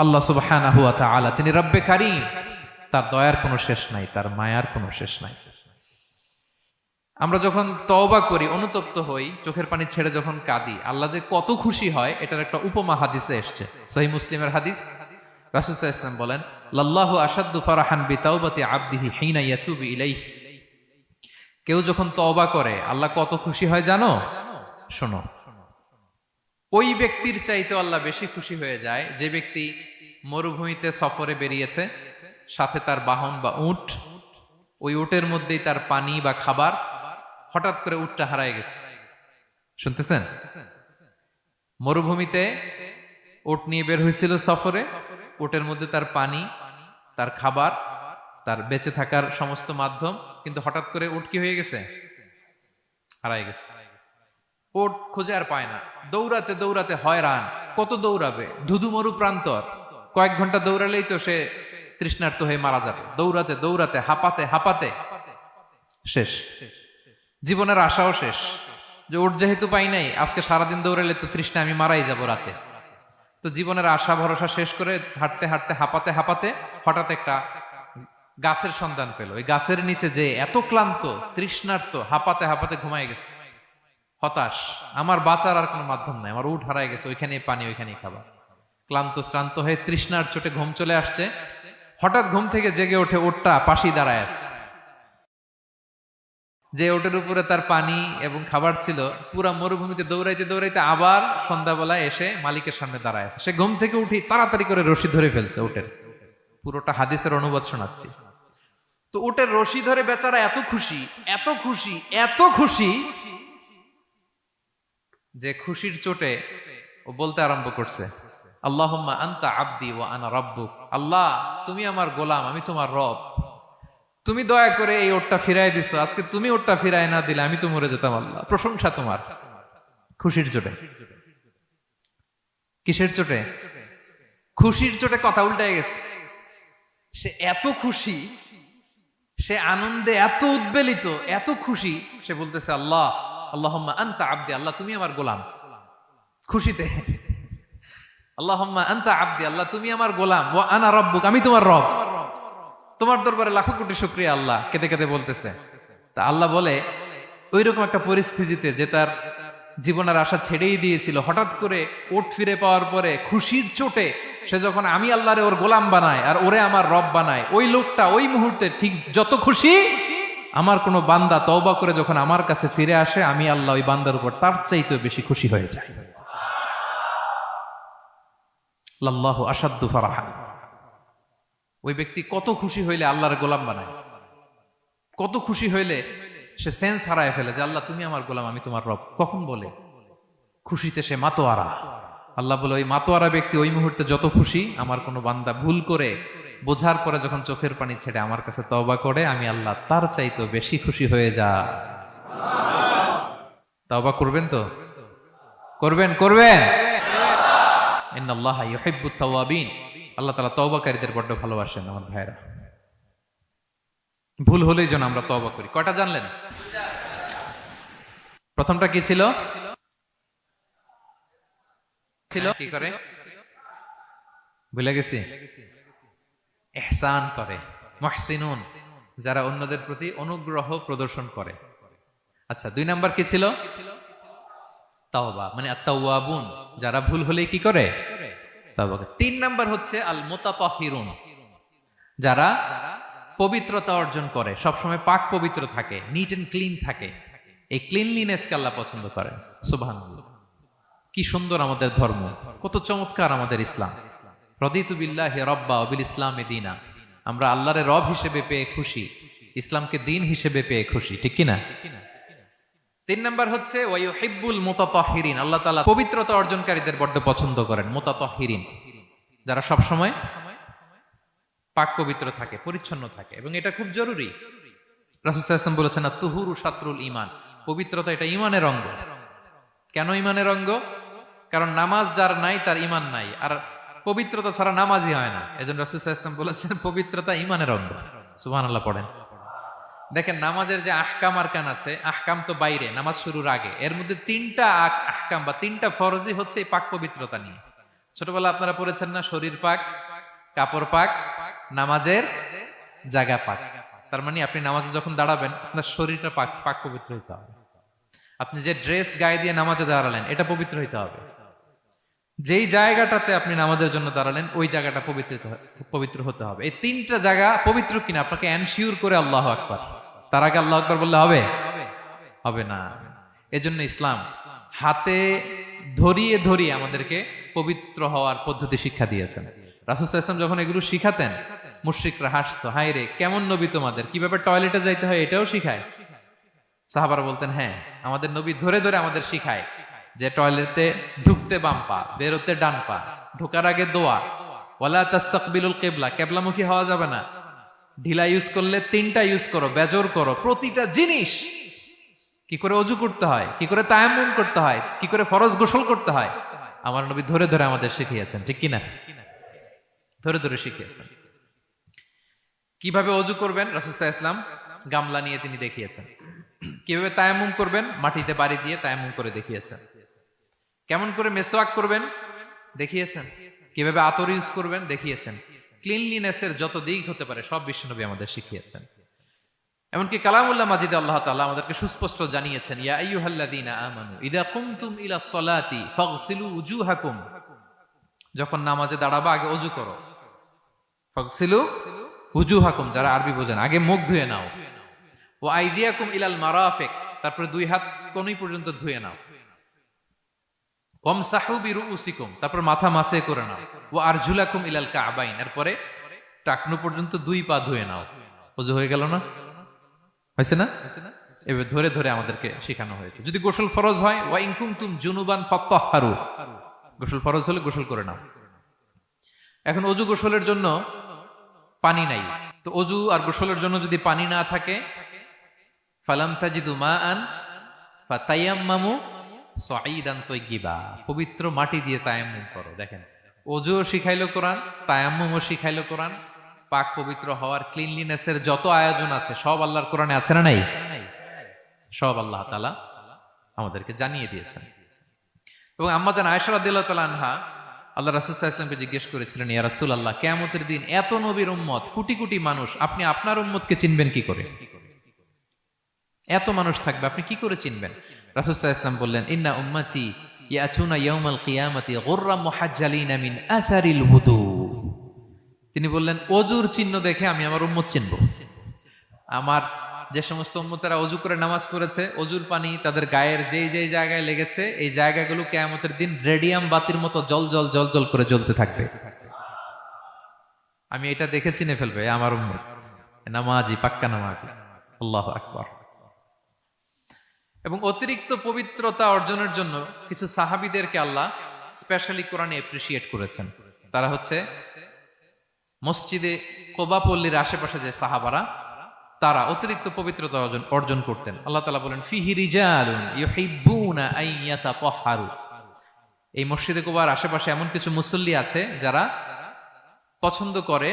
[SPEAKER 1] আল্লাহ সুবহানাহু ওয়া তাআলা, তিনি রব্বে কারীম। তার দয়ার কোনো শেষ নাই, তার মায়ার কোনো শেষ নাই। আমরা যখন তওবা করি, অনুতপ্ত হই, চোখের পানি ছেড়ে যখন কাঁদি, আল্লাহ যে কত খুশি হয় এটার একটা উপমা হাদিসে এসেছে, সহিহ মুসলিমের হাদিস। রাসূল সাল্লাল্লাহু আলাইহি ওয়াসাল্লাম বলেন, লাল্লাহু আশাদ্দু ফারাহান বিতাওবাতি আবদিহি হিনা ইয়াতুবু ইলাইহি, কেউ যখন তওবা করে আল্লাহ কত খুশি হয় জানো? শোনো, ওই ব্যক্তির চাইতে আল্লাহ বেশি খুশি হয়ে যায় যে ব্যক্তি মরুভূমিতে সফরে বেরিয়েছে, সাথে তার বাহন বা উট, ওই উটের মধ্যেই তার পানি বা খাবার, হঠাৎ করে উটটা হারায় গেছে। শুনতেছেন? মরুভূমিতে উট নিয়ে বের হয়েছিল সফরে, উটের মধ্যে তার পানি, তার খাবার, তার বেঁচে থাকার সমস্ত মাধ্যম, কিন্তু হঠাৎ করে উট কি হয়ে গেছে? হারায় গেছে। উট খুঁজে আর পায় না, দৌড়াতে দৌড়াতে হয়রান। কত দৌড়াবে? ধুধু মরু প্রান্তর, কয়েক ঘন্টা দৌড়ালেই তো সে তৃষ্ণার্ত হয়ে মারা যাবে। দৌড়াতে দৌড়াতে হাঁপাতে হাঁপাতে শেষ, জীবনের আশাও শেষ, যে উট যেহেতু পাই নাই, আজকে সারাদিন দৌড়ালে তো তৃষ্ণা আমি মারাই যাব রাতে। তো জীবনের আশা ভরসা শেষ করে হাঁটতে হাঁটতে হাঁপাতে হাঁপাতে হঠাৎ একটা গাছের সন্ধান পেল। ওই গাছের নিচে যে এত ক্লান্ত, তৃষ্ণার্ত, হাঁপাতে হাঁপাতে ঘুমায় গেছে, হতাশ, আমার বাঁচার আর কোনো মাধ্যম নাই, আমার উট হারায় গেছে, ওইখানে পানি, ওইখানে খাবার। ক্লান্ত শ্রান্ত হয়ে তৃষ্ণার চোটে ঘুম চলে আসছে। হঠাৎ ঘুম থেকে জেগে ওঠে, উটটা পাশি দাঁড়ায় আছে। যে ওটের উপরে তার পানি এবং খাবার ছিল, পুরা মরুভূমিতে দৌড়াইতে দৌড়াইতে আবার সন্ধ্যাবেলায় এসে মালিকের সামনে দাঁড়ায় আছে। সে ঘুম থেকে উঠি তাড়াতাড়ি করে রশি ধরে ফেলছে উটের। পুরোটা হাদিসের অনুবাদ শোনাচ্ছি। তো উটের রশি ধরে বেচারা এত খুশি, এত খুশি, এত খুশি, যে খুশির চোটে ও বলতে আরম্ভ করছে, আল্লাহুম্মা আনতা আবদি ওয়া আনা রাব্বুক, আল্লাহ তুমি আমার গোলাম, আমি তোমার রব। তুমি দয়া করে এই ওটটা ফিরাই দিছো, আজকে তুমি ওটটা ফিরাই না দিলে আমি তো মরে যেতাম। আল্লাহ প্রশংসা তোমার। খুশির চোটে। কিসের চোটে? খুশির চোটে কথা উল্টায় গেছে। সে এত খুশি, সে আনন্দে এত উদ্বেলিত, এত খুশি, সে বলতেছে আল্লাহ আল্লাহুম্মা আনতা আবদি, আল্লাহ তুমি আমার গোলাম। খুশিতে আল্লাহুম্মা আনতা আবদি, আল্লাহ তুমি আমার গোলাম, ওয়া আনা রাব্বুক, আমি তোমার রব। তোমার দরবারে লাখো কোটি শুকরিয়া। আল্লাহ কেঁদে কেঁদে বলতেছে। তা আল্লাহ বলে, ওইরকম একটা পরিস্থিতিতে যে তার জীবনের আশা ছেড়েই দিয়েছিল, হঠাৎ করে ওট ফিরে পাওয়ার পরে খুশির চোটে সে যখন আমি আল্লাহরে ওর গোলাম বানায় আর ওরে আমার রব বানায়, ওই লোকটা ওই মুহূর্তে ঠিক যত খুশি, আমার কোনো বান্দা তওবা করে যখন আমার কাছে ফিরে আসে, আমি আল্লাহ ওই বান্দার উপর তার চাইতে বেশি খুশি হয়ে যায়। আল্লাহু আশাদ্দু ফারাহান। ওই ব্যক্তি কত খুশি হইলে আল্লাহর গোলাম বানায়, কত খুশি হইলে সে সেন্স হারায় ফেলে যে আল্লাহ তুমি আমার গোলাম, আমি তোমার রব। কখন বলে? খুশিতে সে মাতোয়ারা। আল্লাহ বলে, ওই মাতোয়ারা ব্যক্তি ওই মুহূর্তে যত খুশি, আমার কোনো বান্দা ভুল করে বোঝার পরে যখন চোখের পানি ছেড়ে আমার কাছে তওবা করে, আমি আল্লাহ তার চাইতে বেশি খুশি হয়ে যা। তওবা করবেন তো? করবেন করবেন। ইন্নাল্লাহা ইউহিব্বুত তাওয়াবিন। আল্লাহ তাআলা তওবাকারীদের বড্ড ভালোবাসেন। আমার ভাইরা, ভুল হলেই যেন আমরা তওবা করি। কয়টা জানলেন? প্রথমটা কি ছিল? কি করে? ভুলে গেছি। ইহসান করে, মুহসিনুন, যারা অন্যদের প্রতি অনুগ্রহ প্রদর্শন করে। আচ্ছা, 2 নাম্বার কি ছিল? তাওবা, মানে আত-তাওয়াবুন, যারা ভুল হলেই কি করে? তাওবা করে। 3 নাম্বার হচ্ছে আল মুতাতাহহিরুন, যারা পবিত্রতা অর্জন করে, সবসময় পাক পবিত্র থাকে, নিট এন্ড ক্লিন থাকে। এই ক্লিনলিনেসকে আল্লাহ পছন্দ করেন। সুবহানাল্লাহ। কি সুন্দর আমাদের ধর্ম, কত চমৎকার আমাদের ইসলাম। রাদিতু বিল্লাহি রাব্বা ওয়া বিল ইসলামি দীনা। আমরা আল্লাহরে রব হিসেবে পেয়ে খুশি, ইসলামকে দিন হিসেবে পেয়ে খুশি, ঠিক কি না? 3 নাম্বার হচ্ছে ওয়া ইউহিব্বুল মুতাতাহহিরিন। আল্লাহ তাআলা পবিত্রতা অর্জনকারীদের বড্ড পছন্দ করেন। মুতাতাহহিরিন, যারা সব সময় পাক পবিত্র থাকে, পরিচ্ছন্ন থাকে। এবং এটা খুব জরুরি। রাসূল সাল্লাল্লাহু আলাইহি ওয়াসাল্লাম বলেছেন, আত-তুহুরু শাতরুল ঈমান। পবিত্রতা এটা ঈমানের অঙ্গ। কেন ঈমানের অঙ্গ? কারণ নামাজ যার নাই তার ঈমান নাই, আর পবিত্রতা ছাড়া নামাজই হয় না। এজন্য রাসূল সাল্লাল্লাহু আলাইহি ওয়াসাল্লাম বলেছেন পবিত্রতা ঈমানের অঙ্গ। সুবহানাল্লাহ পড়েন। দেখেন, নামাজের যে আহকাম আরকান আছে, আহকাম তো বাইরে, নামাজ শুরুর আগে। এর মধ্যে 3টা আহকাম বা 3টা ফরজই হচ্ছে এই পাক পবিত্রতা নিয়ে। ছোটবেলা আপনারা পড়েছেন না, শরীর পাক, কাপড় পাক, নামাজের জায়গা পাক। তার মানে আপনি নামাজে যখন দাঁড়াবেন, আপনার শরীরটা পাক পাক পবিত্র হইতে হবে। আপনি যে ড্রেস গায়ে দিয়ে নামাজে দাঁড়ালেন, এটা পবিত্র হইতে হবে। যেই জায়গাটাতে আপনি নামাজের জন্য দাঁড়ালেন, ওই জায়গাটা পবিত্র হতে হবে। এই 3টা জায়গা পবিত্র কিনা আপনাকে এনশিওর করে আল্লাহু আকবার, তার আগে আল্লাহু আকবার বললে হবে? হবে না। এজন্য ইসলাম হাতে ধরিয়ে ধরিয়ে আমাদেরকে পবিত্র হওয়ার পদ্ধতি শিক্ষা দিয়েছেন। রাসূল সাল্লাল্লাহু আলাইহি ওয়াসাল্লাম যখন এগুলো শিখাতেন, মুশরিকরা হাসতো, হায় রে কেমন নবী তোমাদের, কিভাবে টয়লেটে যাইতে হয় এটাও শিখায়। সাহাবারা বলতেন, হ্যাঁ, আমাদের নবী ধরে ধরে আমাদের শিখায় যে টয়লেটে ঢুকতে বাম পা, বেরোতে ডান পা, ঢোকার আগে দোয়া, ওয়ালা তাস্তাকবিলুল কিবলা, কিবলামুখী হওয়া যাবে না, ঢিলা ইউজ করলে 3টা ইউজ করো, বেজর করো। প্রতিটা জিনিস, কি করে ওযু করতে হয়, কি করে তায়াম্মুম করতে হয়, কি করে ফরজ গোসল করতে হয়, আমার নবী ধরে ধরে আমাদের শিখিয়েছেন, ঠিক কি না? ধরে ধরে শিখিয়েছেন। কিভাবে ওযু করবেন, রাসূল সাল্লাল্লাহু আলাইহি ওয়াসাল্লাম গামলা নিয়ে তিনি দেখিয়েছেন। কিভাবে তায়াম্মুম করবেন, মাটিতে বাড়ি দিয়ে তায়াম্মুম করে দেখিয়েছেন। কেমন করে মেসওয়াক করবেন দেখিয়েছেন। কিভাবে আতর ইউজ করবেন দেখিয়েছেন। ক্লিনলিনেসের যত দিক হতে পারে সব বিশ্বনবী আমাদের শিখিয়েছেন। এমনকি কালামুল্লাহ মাজিদে আল্লাহ তাআলা আমাদেরকে সুস্পষ্ট জানিয়েছেন, ইয়া আইয়ুহাল্লাযীনা আমানু ইযা কুমতুম ইলাস সালাতি ফাগসিলু উজুহাকুম। যখন নামাজে দাঁড়াবা আগে ওযু করো। ফাগসিলু উজুহাকুম, যারা আরবি বোঝেন, আগে মুখ ধুয়ে নাও। ওয়া আইদিয়াকুম ইলাল মারাফিক, তারপরে 2 হাত কোণই পর্যন্ত ধুয়ে নাও। ওয়ামসাহু বিরুউসিকুম, তারপর মাথা মাসে করে নাও। ওয়া আরজুলাকুম ইলাল কাবাইন, এরপরে টাকনু পর্যন্ত 2 পা ধুয়ে নাও। ওযু হয়ে গেল না? হয়েছে না? এভাবে ধরে ধরে আমাদেরকে শেখানো হয়েছে। যদি গোসল ফরজ হয়, ওয়া ইন কুনতুম জুনুবান ফাত্তাহহারু, গোসল ফরজ হলে গোসল করে নাও। এখন অজু গোসলের জন্য পানি নাই, তো অজু আর গোসলের জন্য যদি পানি না থাকে, ফালাম তাজিদু মাআন ফাতায়াম্মামু সাঈদান তাইয়্যিবা, পবিত্র মাটি দিয়ে তায়াম্মুম করো। দেখেন, অজুও শিখাইলো কোরআন, তায়াম্মুমও শিখাইলো কোরআন। পাক পবিত্র হওয়ার, ক্লিনলিনেসের যত আয়োজন আছে সব আল্লাহর কোরআনে আছে না নাই? সব আল্লাহ তাআলা আমাদেরকে জানিয়ে দিয়েছেন। এবং আম্মা জান আয়েশা রাদিয়াল্লাহু তাআলা আনহা আল্লাহ রাসূল সাল্লাল্লাহু আলাইহি ওয়াসাল্লামকে জিজ্ঞেস করেছিলেন, ইয়া রাসূলুল্লাহ, কিয়ামতের দিন এত নবীর উম্মত, কোটি কোটি মানুষ, আপনি আপনার উম্মতকে চিনবেন কি করে? এত মানুষ থাকবে, আপনি কি করে চিনবেন? রাসূল সাল্লাল্লাহু আলাইহি ওয়াসাল্লাম বললেন, ইন্না উম্মতি ইয়াতুনা ইয়াউমাল কিয়ামাতি গুররাম মুহাজ্জালিনা মিন আসারিল wudu। তিনি বললেন, অজুর চিহ্ন দেখে আমি আমার উম্মত চিনব। আমার যে সমস্ত উম্মতেরা অজু করে নামাজ পড়েছে, অজুর পানি তাদের গায়ের যেই যেই জায়গায় লেগেছে, এই জায়গাগুলো কিয়ামতের দিন রেডিয়াম বাতির মতো জল জল জল জল করে জ্বলতে থাকবে। আমি এটা দেখে চিনে ফেলবে আমার উম্মত, নামাজি, পাক্কা নামাজি। আল্লাহু আকবার। এবং অতিরিক্ত পবিত্রতা অর্জনের জন্য কিছু সাহাবীদেরকে আল্লাহ স্পেশালি কোরআনে অ্যাপ্রিশিয়েট করেছেন। তারা হচ্ছে মসজিদে কোবা পল্লীর আশেপাশে যে সাহাবারা, তারা অতিরিক্ত পবিত্রতা অর্জন করতেন। আল্লাহ তাআলা বলেন, ফিহি রিজালুন ইউহিব্বুনা আন ইয়াতাতাহহারু। এই মসজিদে কোবার আশেপাশে এমন কিছু মুসল্লি আছে যারা পছন্দ করে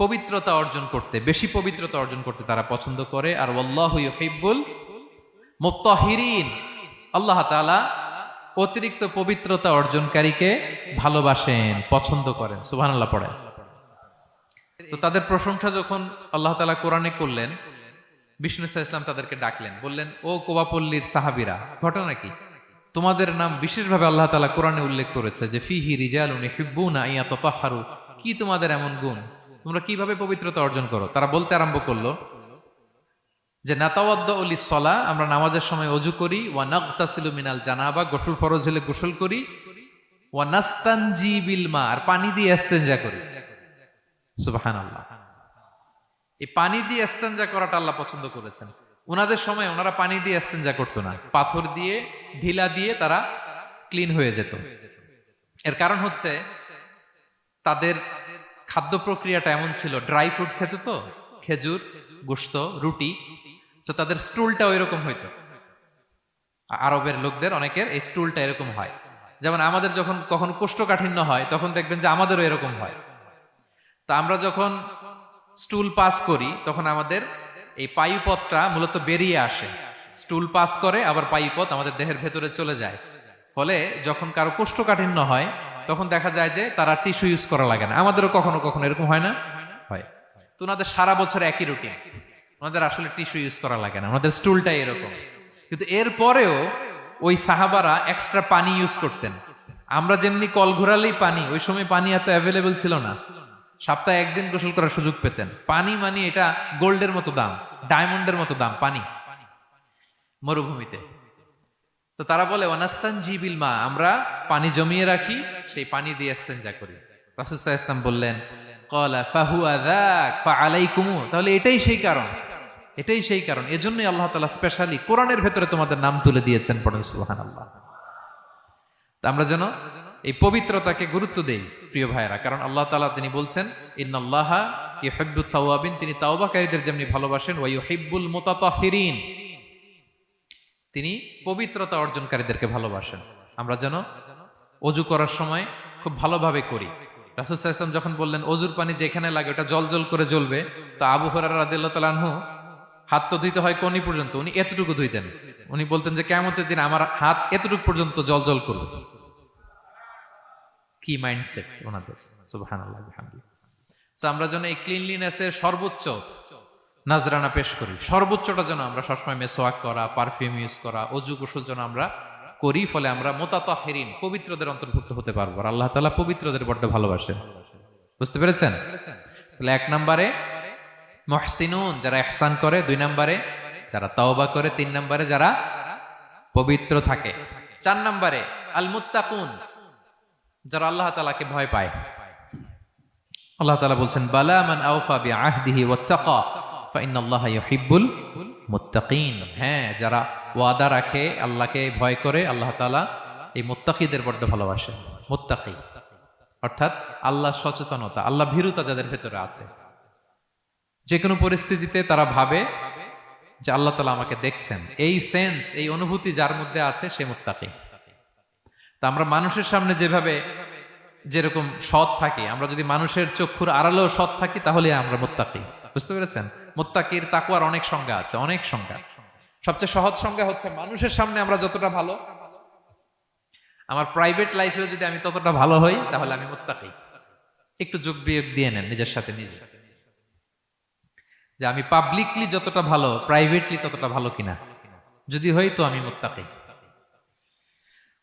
[SPEAKER 1] পবিত্রতা অর্জন করতে, বেশি পবিত্রতা অর্জন করতে তারা পছন্দ করে। আর ওয়াল্লাহু ইউহিব্বুল মুত্তাহিরিন, আল্লাহ তাআলা অতিরিক্ত পবিত্রতা অর্জনকারীকে ভালোবাসেন, পছন্দ করেন। সুবহানাল্লাহ পড়েন। তো তাদের প্রশংসা যখন আল্লাহ তাআলা কোরআনে করলেন, বিষ্ণু সাল্লাল্লাহু আলাইহি ওয়াসাল্লাম তাদেরকে ডাকলেন, বললেন, ও কোবাপল্লীর সাহাবীরা, ঘটনা কি? তোমাদের নাম বিশেষভাবে আল্লাহ তাআলা কোরআনে উল্লেখ করেছে যে ফিহি রিজালুন ইউহিব্বুনা আন ইয়াতাতাহহারু। কি তোমাদের এমন গুণ? তোমরা কিভাবে পবিত্রতা অর্জন করো? তারা বলতে আরম্ভ করলো যে নাতাওয়াদ্দাউ লিস-সালাহ, আমরা নামাজের সময় ওযু করি, ওয়া নাগতাসিলু মিনাল জানাবা, গোসল ফরজ হলে গোসল করি, ওয়া নাস্তানজি বিল মা, আর পানি দিয়ে ইস্তেনজা করি। সুবহানাল্লাহ। এই পানি দিয়ে ইস্তেনজা করাটা আল্লাহ পছন্দ করেছেন। ওনাদের সময় ওনারা পানি দিয়ে ইস্তেনজা করতো না, পাথর দিয়ে, ঢিলা দিয়ে তারা ক্লিন হয়ে যেত। এর কারণ হচ্ছে তাদের খাদ্য প্রক্রিয়াটা এমন ছিল, ড্রাই ফ্রুট খেত তো, খেজুর, গোশত, রুটি, তো তাদের স্টুলটা ওইরকম হইতো। আরবের লোকদের অনেকের এই স্টুলটা এরকম হয়। যেমন আমাদের যখন কখনো কোষ্ঠকাঠিন্য হয়, তখন দেখবেন যে আমাদেরও এরকম হয়। তা আমরা যখন স্টুল পাস করি, তখন আমাদের এই পায়ুপথটা মূলত বেরিয়ে আসে, স্টুল পাস করে আবার পায়ুপথ আমাদের দেহের ভেতরে চলে যায়। ফলে যখন কারো কোষ্ঠকাঠিন্য হয়, তখন দেখা যায় যে তারা টিস্যু ইউজ করা লাগে না। আমাদেরও কখনো কখনো এরকম হয় না? হয়। তো ওনাদের সারা বছর একই রুটিন, ওনাদের আসলে টিস্যু ইউজ করা লাগে না, ওনাদের স্টুলটাই এরকম। কিন্তু এরপরেও ওই সাহাবারা এক্সট্রা পানি ইউজ করতেন। আমরা যেমনি কল ঘোরালেই পানি, ওই সময় পানি এত অ্যাভেলেবল ছিল না, সপ্তাহে একদিন গোসল করার সুযোগ পেতেন। পানি মানে এটা গোল্ডের মতো দাম, ডায়মন্ডের মতো দাম পানি মরুভূমিতে। তো তারা বলে, ওয়ানাস্তানজি বিল মা, আমরা পানি জমিয়ে রাখি, সেই পানি দিয়ে ইস্তেনজা করি। রাসূল সাল্লাল্লাহু আলাইহি ওয়াসাল্লাম বললেন, ক্বালা ফাহুয়া যাক ফাআলাইকুমু, তাহলে এটাই সেই কারণ, এটাই সেই কারণ, এজন্যই আল্লাহ তাআলা স্পেশালি কোরআনের ভেতরে তোমাদের নাম তুলে দিয়েছেন। পড়েন সুবহানাল্লাহ। তা আমরা যেন এই পবিত্রতাকে গুরুত্ব দেই প্রিয় ভাইয়েরা, কারণ আল্লাহ তাআলা তিনি বলছেন, ইন্নাল্লাহা ইউহিব্বুত তাওয়াবিন, তিনি তাওবাকারীদের যেমনি ভালোবাসেন, ওয়া ইউহিব্বুল মুতাতাহহিরিন, তিনি পবিত্রতা অর্জনকারীদেরকে ভালোবাসেন। আমরা যেন ওযু করার সময় খুব ভালোভাবে করি। রাসূল সাল্লাল্লাহু আলাইহি ওয়াসাল্লাম যখন বললেন অজুর পানি যেখানে লাগে ওটা জল জল করে জ্বলবে, তো আবু হুরায়রা রাদিয়াল্লাহু তাআলা আনহু হাত তো ধুইতে হয় কোনি পর্যন্ত, উনি এতটুকু ধুইতেন। উনি বলতেন যে কিয়ামতের দিন আমার হাত এতটুকু পর্যন্ত জল জল করবে। কি মাইন্ডসেট ওনাদের, সুবহানাল্লাহ বিহামদিহি। সো আমরা যেন এই ক্লিনলিনেসের সর্বোচ্চ নাজরানা পেশ করি, সর্বোচ্চটা যেন আমরা সবসময় মেসওয়াক করা, পারফিউম ইউজ করা, অজু গোসল যেন আমরা করি। ফলে আমরা মুতাতাহহিরিন, পবিত্রদের অন্তর্ভুক্ত হতে পারবো। আর আল্লাহ তাআলা পবিত্রদের বড্ড ভালোবাসেন। বুঝতে পেরেছেন? তাহলে 1 নম্বরে মুহসিনুন, যারা ইহসান করে, 2 নম্বরে যারা তাওবা করে, 3 নম্বরে যারা পবিত্র থাকে, 4 নম্বরে আল মুত্তাকুন, যারা আল্লাহ তাআলাকে ভয় পায়। আল্লাহ তাআলা বলছেন, বালা মান আওফা বিআহদিহি ওয়াত্তাকা ফাইন্নাল্লাহা ইউহিব্বুল মুত্তাকিন, হ্যাঁ, যারা ওয়াদা রাখে, আল্লাহকে ভয় করে, আল্লাহ তাআলা এই মুত্তাকিদের বড্ড ভালোবাসে। মুত্তাকি অর্থাৎ আল্লাহ সচেতনতা, আল্লাহ ভীরুতা যাদের ভেতরে আছে, যে কোনো পরিস্থিতিতে তারা ভাবে যে আল্লাহ তাআলা আমাকে দেখছেন, এই সেন্স, এই অনুভূতি যার মধ্যে আছে সে মুত্তাকি। তা আমরা মানুষের সামনে যেভাবে যেরকম সৎ থাকি, আমরা যদি মানুষের চক্ষুর আড়ালেও সৎ থাকি তাহলে আমরা মুত্তাকি। বুঝতে পেরেছেন? মুত্তাকির তাকওয়ার অনেক সংজ্ঞা আছে, অনেক সংজ্ঞা। সবচেয়ে সহজ সংজ্ঞা হচ্ছে মানুষের সামনে আমরা যতটা ভালো, আমার প্রাইভেট লাইফেও যদি আমি ততটা ভালো হই তাহলে আমি মুত্তাকি। একটু যোগ বিয়োগ দিয়ে নেন নিজের সাথে নিজে, যে আমি পাবলিকলি যতটা ভালো প্রাইভেটলি ততটা ভালো কিনা। যদি হই তো আমি মুত্তাকি।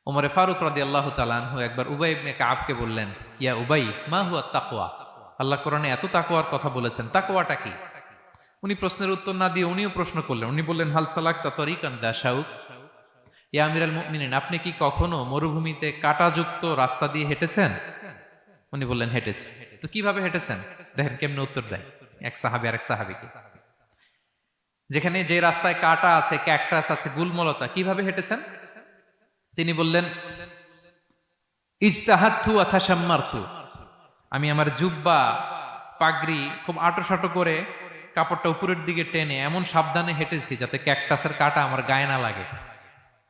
[SPEAKER 1] ওমরে ফারুক রাদিয়াল্লাহু তাআলা আনহু একবার উবাই ইবনে কাবকে বললেন, ইয়া উবাই, মা হুয়া তাকওয়া? আল্লাহ কোরআনে এত তাকওয়ার কথা বলেছেন, তাকওয়াটা কি? উনি প্রশ্নের উত্তর না দিয়ে উনিও প্রশ্ন করলেন। উনি বললেন, হাল সালাকতা তরিকান দা শাউক? ইয়া আমিরাল মুমিনিন, আপনি কি কখনো মরুভূমিতে কাঁটাযুক্ত রাস্তা দিয়ে হেঁটেছেন? উনি বললেন, হেঁটেছি। তো কিভাবে হেঁটেছেন? দেখেন কেমনে উত্তর দেয় এক সাহাবী আরেক সাহাবীকে। যেখানে যে রাস্তায় কাঁটা আছে, ক্যাকটাস আছে, গুলমলতা, কিভাবে হেঁটেছেন? তিনি বললেন, ইজতাহাদতু ওয়া তাশাম্মারতু, আমি আমার জুব্বা পাগড়ি খুব আঁটোসাঁটো করে কাপড়টা উপরের দিকে টেনে এমন সাবধানে হেঁটেছি যাতে ক্যাকটাসের কাঁটা আমার গায়ে না লাগে।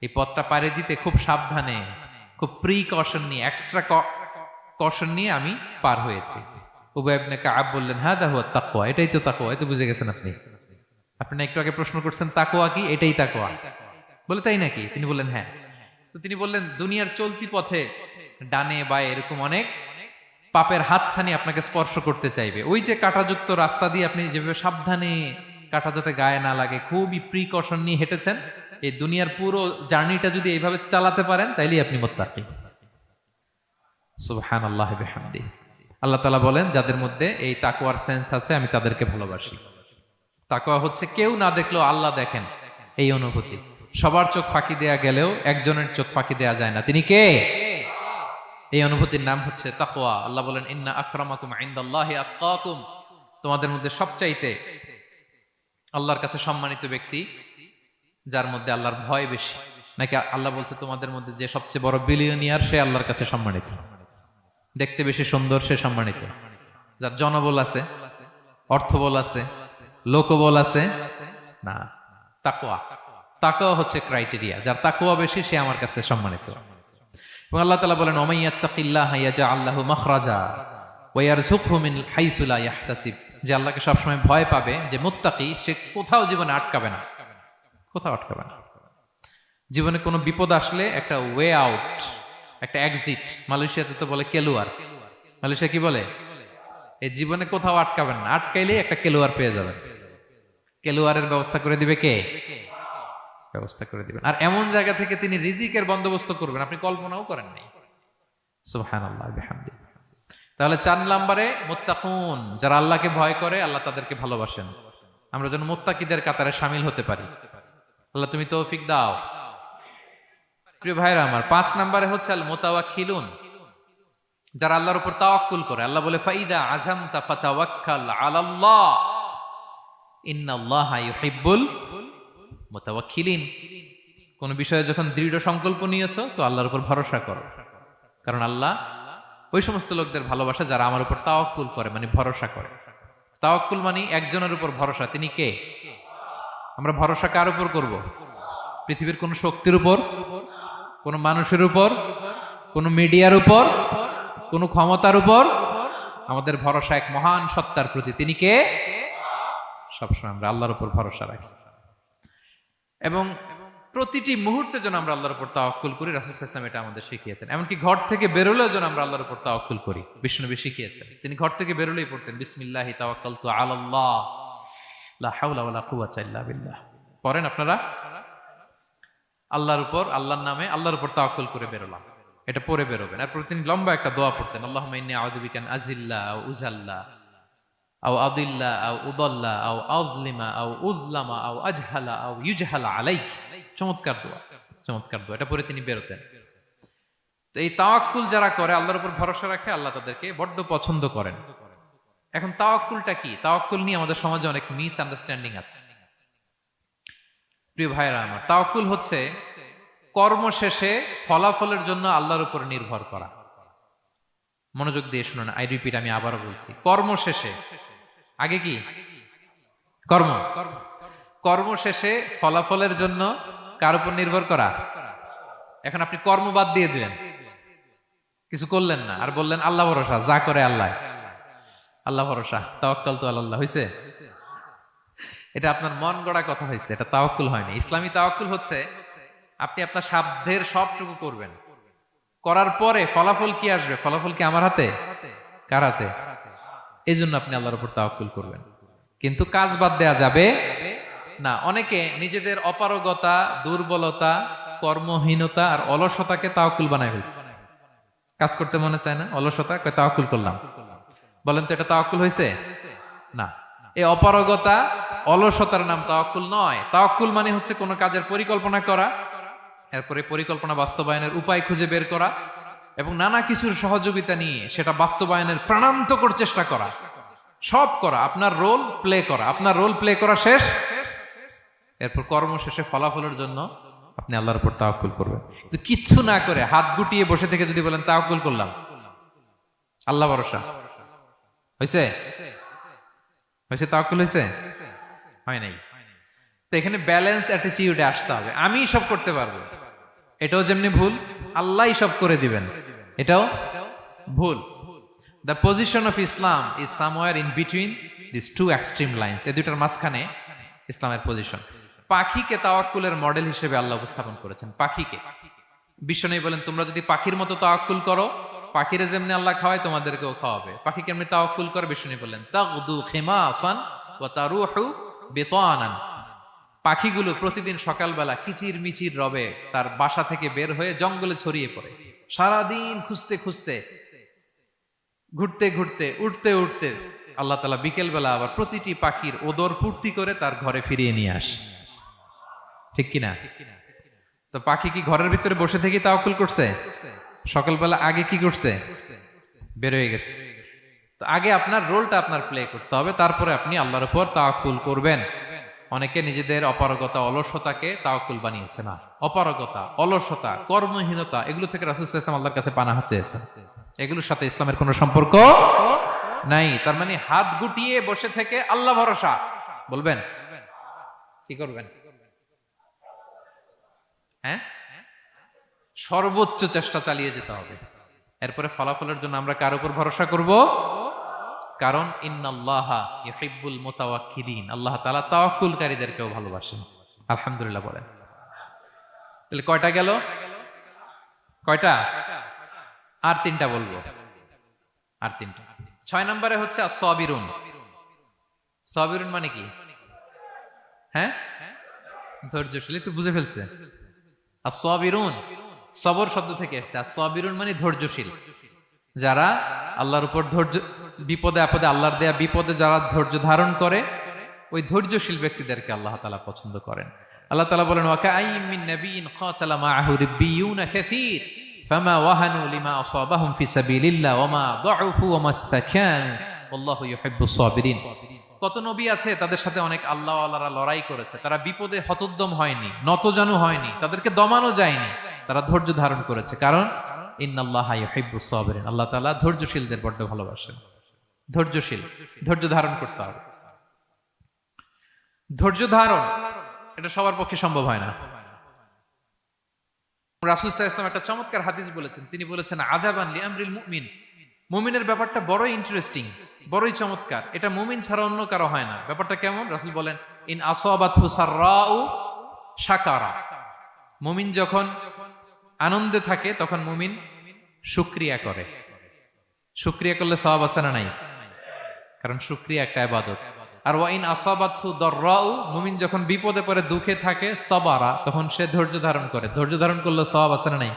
[SPEAKER 1] এই পথটা পাড়ি দিতে খুব সাবধানে, খুব প্রিকশন নিয়ে, এক্সট্রা কশন নিয়ে আমি পার হয়েছি। উবাই ইবনে কাব বললেন, হাদা হুয়া তাকওয়া, এটাই তো তাকওয়া। এই তো বুঝে গেছেন আপনি। আপনি একটু আগে প্রশ্ন করছেন তাকওয়া কি, এটাই তাকওয়া। বলে, তাই নাকি? তিনি বললেন, হ্যাঁ। তো তিনি বললেন, দুনিয়ার চলতি পথে ডানে বায়ে এরকম অনেক পাপের হাতছানি আপনাকে স্পর্শ করতে চাইবে। ওই যে কাঁটাযুক্ত রাস্তা দিয়ে আপনি যেভাবে সাবধানে, কাঁটা যাতে গায়ে না লাগে, খুবই প্রিকশন নিয়ে হেঁটেছেন, এই দুনিয়ার পুরো জার্নিটা যদি এইভাবে চালাতে পারেন তাইলেই আপনি মুত্তাকি। সুবহানাল্লাহি ওয়া বিহামদিহি। আল্লাহ তাআলা বলেন, যাদের মধ্যে এই তাকওয়ার সেন্স আছে আমি তাদেরকে ভালোবাসি। তাকওয়া হচ্ছে কেউ না দেখলেও আল্লাহ দেখেন, এই অনুভূতি। সবার চোখ ফাঁকি দেয়া গেলেও একজনের চোখ ফাঁকি দেয়া যায় না। তিনি কে? এই অনুভূতির নাম হচ্ছে তাকওয়া। আল্লাহ বলেন, ইন্না আকরামাকুম ইনদাল্লাহি আতকাকুম, তোমাদের মধ্যে সবচাইতে আল্লাহর কাছে সম্মানিত ব্যক্তি যার মধ্যে আল্লাহর ভয় বেশি। নাকি আল্লাহ বলছে তোমাদের মধ্যে যে সবচেয়ে বড় বিলিয়নিয়ার সে আল্লাহর কাছে সম্মানিত, দেখতে বেশি সুন্দর সে সম্মানিত, যার জনবল আছে, অর্থবল আছে, লোকবল আছে না। তাকওয়া, তাকওয়া হচ্ছে ক্রাইটেরিয়া। যার তাকওয়া বেশি সে আমার কাছে সম্মানিত। এবং আল্লাহ তাআলা বলেন, ওয়া মাইয়াত্তাকিল্লাহা ইয়াজআল লাহু মাখরাজা ওয়া ইয়ারযুকহু মিন হাইসু লা ইয়াহতাসিব, যে আল্লাহকে সবসময় ভয় পাবে, যে মুত্তাকি, সে কোথাও জীবনে আটকাবে না, কোথাও আটকাবে না। জীবনে কোনো বিপদ আসলে একটা ওয়ে আউট, একটা এক্সিট। মালয়েশিয়াতে তো বলে কেলুয়ার। মালয়েশিয়া কি বলে? এই জীবনে কোথাও আটকাবেন না, আটকাইলেই একটা কেলুয়ার পেয়ে যাবেন। কেলুয়ারের ব্যবস্থা করে দিবে কে? ব্যবস্থা করে দিবেন। আর এমন জায়গা থেকে তিনি রিজিকের বন্দোবস্ত করবেন আপনি কল্পনাও করেন নাই। সুবহানাল্লাহি বিহামদিহি। তাহলে 4 নম্বরে মুত্তাকুন, যারা আল্লাহকে ভয় করে আল্লাহ তাদেরকে ভালোবাসেন। আমরা যেন মুত্তাকিদের কাতারে শামিল হতে পারি। আল্লাহ তুমি তৌফিক দাও। প্রিয় ভাইরা আমার, 5 নম্বরে হচ্ছে আল মুতাওয়াক্কিলুন, যারা আল্লাহর উপর তাওয়াক্কুল করে। আল্লাহ বলে, ফাইদা আযামতা ফাতাওয়াক্কাল আলাল্লাহ ইন্নাল্লাহা ইউহিব্বুল মুতাওয়াক্কিলিন। কোন বিষয়ে যখন দৃঢ় সংকল্প নিয়েছো তো আল্লাহর উপর ভরসা করো, কারণ আল্লাহ ওই সমস্ত লোকদের ভালোবাসা যারা আমার উপর তাওয়াক্কুল করে, মানে ভরসা করে। তাওয়াক্কুল মানে একজনের উপর ভরসা। তিনি কে? আমরা ভরসা কার উপর করব? পৃথিবীর কোন শক্তির উপর, কোন মানুষের উপর, কোন মিডিয়ার উপর, কোন ক্ষমতার উপর? আমাদের ভরসা এক মহান সত্তার প্রতি। তিনি কে? সবসময় আমরা আল্লাহর উপর ভরসা রাখি এবং প্রতিটি মুহূর্তে যেন আমরা আল্লাহর উপর তাওয়াক্কুল করি। রাসূল সাল্লাল্লাহু আলাইহি ওয়াসাল্লাম এটা আমাদের শিখিয়েছেন। এমনকি ঘর থেকে বেরোলেও যেন আমরা আল্লাহর উপর তাওয়াক্কুল করি, বিশ্বনবী শিখিয়েছেন। তিনি ঘর থেকে বেরোলেই পড়তেন, বিসমিল্লাহি তাওয়াক্কালতু আলাল্লাহ লা হাওলা ওয়ালা কুওয়াতা ইল্লা বিল্লাহ। পড়েন আপনারা, আল্লাহর উপর, আল্লাহর নামে, আল্লাহর উপর তাওয়াক্কুল করে বেরোলাম, এটা পড়ে বেরোবেন। আর প্রতিদিন লম্বা একটা দোয়া পড়তেন, আল্লাহুম্মা ইন্নী আউযু বিকা আন আযিল্লা আও উযাল্লা আও আদিল্লা আও উদাল্লা আও আযলিমা আও উযলামা আও আজহালা আও ইউজহালা আলাই। চমৎকার দোয়া, চমৎকার দোয়া। এটা পরে তিনি বেরোতেন। তো এই তাওয়াক্কুল যারা করে, আল্লাহর উপর ভরসা রাখে, আল্লাহ তাদেরকে বড্ড পছন্দ করেন। এখন তাওয়াক্কুলটা কি? তাওয়াক্কুল নিয়ে আমাদের সমাজে অনেক মিস আন্ডারস্ট্যান্ডিং আছে। প্রিয় ভাইরা আমার, তাওয়াক্কুল হচ্ছে কর্ম শেষে ফলাফলের জন্য আল্লাহর উপর নির্ভর করা। মনোযোগ দিয়ে শুনুন, আই রিপিট, আমি আবারও বলছি, কর্ম শেষে আগে কি কর্ম, কর্ম শেষে ফলাফলের জন্য কার উপর নির্ভর করা। এখন আপনি কর্ম বাদ দিয়ে দিলেন, কিছু করলেন না, আর বললেন আল্লাহ ভরসা, যা করে আল্লাহ, আল্লাহ ভরসা, তাওয়াক্কালতু আলাল্লাহ হয়েছে? এটা আপনার মন গড়া কথা হয়েছে, এটা তাওয়াক্কুল হয়নি। ইসলামী তাওয়াক্কুল হচ্ছে আপনি আপনার সাধ্যের সবটুকু করবেন, করার পরে ফলাফল কি আসবে, ফলাফল কি আমার হাতে, কার হাতে? এই জন্য আপনি আল্লাহর উপর তাওয়াক্কুল করবেন, কিন্তু কাজ বাদ দেয়া যাবে না। অনেকে নিজেদের অপারগতা, দুর্বলতা, কর্মহীনতা আর অলসতাকে তাওয়াক্কুল বানায় ফেলছে। কাজ করতে মনে চায় না, অলসতা, কয় তাওয়াক্কুল করলাম। বলেন তো এটা তাওয়াক্কুল হয়েছে? না। এই অপারগতা, অলসতার নাম তাওয়াক্কুল নয়। তাওয়াক্কুল মানে হচ্ছে কোনো কাজের পরিকল্পনা করা, এরপরে পরিকল্পনা বাস্তবায়নের উপায় খুঁজে বের করা এবং নানা কিছুর সহযোগিতা নিয়ে সেটা বাস্তবায়নের প্রাণান্তকর চেষ্টা করা, সব করা, আপনার রোল প্লে করা। আপনার রোল প্লে করা শেষ, এরপর কর্ম শেষে ফলাফলের জন্য আপনি আল্লাহর উপর তাওয়াক্কুল করবেন। কিন্তু কিচ্ছু না করে হাত গুটিয়ে বসে থেকে যদি বলেন তাওয়াক্কুল করলাম, আল্লাহ ভরসা, হয়েছে? হয়েছে? তাওয়াক্কুল হয়েছে? হয় নাই। তো এখানে ব্যালেন্স অ্যাটিটিউডে আসতে হবে। আমি সব করতে পারবো, এটাও যেমনি ভুল, আল্লাহই সব করে দিবেন, এটাও ভুল। The position of Islam is somewhere in between this two extreme lines. এই দুইটার মাঝখানে ইসলামের পজিশন। পাখিকে তাওয়াক্কুলের মডেল হিসেবে আল্লাহ উপস্থাপন করেছেন। পাখিকে বিশ্বনবী বলেন, তোমরা যদি পাখির মতো তাওয়াক্কুল করো, পাখিরে যেমনি আল্লাহ খাওয়ায় তোমাদেরকেও খাওয়াবে। পাখি কেমনি তাওয়াক্কুল করে বিশ্বনবী বললেন, তাগদু খিমাসান ওয়া তারুহু বিতানান। পাখিগুলো প্রতিদিন সকালবেলা কিচির মিচির রবে তার বাসা থেকে বের হয়ে জঙ্গলে ছড়িয়ে পড়ে, সারাদিন খুঁজতে খুঁজতে, ঘুরতে ঘুরতে, উঠতে উঠতে আল্লাহ তাআলা বিকেল বেলা আবার প্রতিটি পাখির ওদর পূর্তি করে তার ঘরে ফিরিয়ে নিয়ে আসে। ঠিক কিনা? তো পাখি কি ঘরের ভিতরে বসে থেকে তাওয়াক্কুল করছে? সকালবেলা আগে কি করছে? বের হয়ে গেছে। তো আগে আপনার রোলটা আপনার প্লে করতে হবে, তারপরে আপনি আল্লাহর উপর তাওয়াক্কুল করবেন। অনেকে নিজেদের অপারগতা, অলসতাকে তাওয়াক্কুল বানিয়েছে। না, অপারগতা, অলসতা, কর্মহীনতা, এগুলো থেকে রাসূল সাল্লাল্লাহু আলাইহি ওয়াসাল্লাম আল্লাহর কাছে পানাহ চেয়েছেন। এগুলোর সাথে ইসলামের কোনো সম্পর্ক নাই। তার মানে হাত গুটিয়ে বসে থেকে আল্লাহ ভরসা বলবেন, কি করবেন? হ্যাঁ, সর্বোচ্চ চেষ্টা চালিয়ে যেতে হবে। এরপরে ফলাফলের জন্য আমরা কার উপর ভরসা করব? কারণ ইন্নাল্লাহা ইউহিব্বুল মুতাওয়াক্কিলিন, আল্লাহ তাআলা তাওয়াক্কুলকারীদেরকেও ভালোবাসেন। আলহামদুলিল্লাহ বলেন। তাহলে কয়টা গেল? কয়টা? আর তিনটা বলবো, আর তিনটা। 6 নম্বরে হচ্ছে as-সাবিরুন। সাবিরুন মানে কি? হ্যাঁ, ধৈর্যশীল। একটু বুঝে ফেলছে? as-সাবিরুন সবর শব্দ থেকে এসেছে। as-সাবিরুন মানে ধৈর্যশীল। যারা আল্লাহর উপর ধৈর্য, বিপদে আপদে, আল্লাহর দেয়া বিপদে যারা ধৈর্য ধারণ করে, ওই ধৈর্যশীল ব্যক্তিদেরকে আল্লাহ তাআলা পছন্দ করেন। আল্লাহ তাআলা বলেন, ওয়া কাআইয়্যিম মিন নাবিয়্যিন ক্বাতালা মাআহু রিব্বিয়ুনা কাসীর ফামা ওয়াহানু লিমা আসাবাহুম ফি সাবিলিল্লাহ ওয়া মা দুউফু ওয়া মাস্তাকানু আল্লাহু ইউহিব্বুস সাবিরিন। কত নবী আছে, তাদের সাথে অনেক আল্লাহওয়ালারা লড়াই করেছে, তারা বিপদে হতোদ্যম হয়নি, নতজানু হয়নি, তাদেরকে দমানো যায়নি, তারা ধৈর্য ধারণ করেছে। কারণ ইন্নাল্লাহা ইউহিব্বুস সাবিরিন, আল্লাহ তাআলা ধৈর্যশীলদের বড় ভালোবাসেন। ধৈর্যশীল, ধৈর্য ধারণ করতে হবে। ধৈর্য ধারণ এটা সবার পক্ষে সম্ভব হয় না। রাসূল সাল্লাল্লাহু আলাইহি ওয়াসাল্লাম একটা চমৎকার হাদিস বলেছেন। তিনি বলেছেন, আজাবান লিআমরিল মুমিন, মুমিনের ব্যাপারটা বড়ই ইন্টারেস্টিং, বড়ই চমৎকার, এটা মুমিন ছাড়া অন্য কারো হয় না। ব্যাপারটা কেমন? রাসূল বলেন, ইন আসাবাতহু সাররাউ শাকারা। মুমিন যখন আনন্দে থাকে তখন মুমিন শুকরিয়া করে। শুকরিয়া করলে সওয়াব আছে না নাই? কারণ শুকরিয়া একটা ইবাদত। আর ওয়া ইন আসাবাতহু দাররাউ, মুমিন যখন বিপদে পড়ে, দুঃখে থাকে, সাবারা, তখন সে ধৈর্য ধারণ করে। ধৈর্য ধারণ করলে সওয়াব আছে না নাই?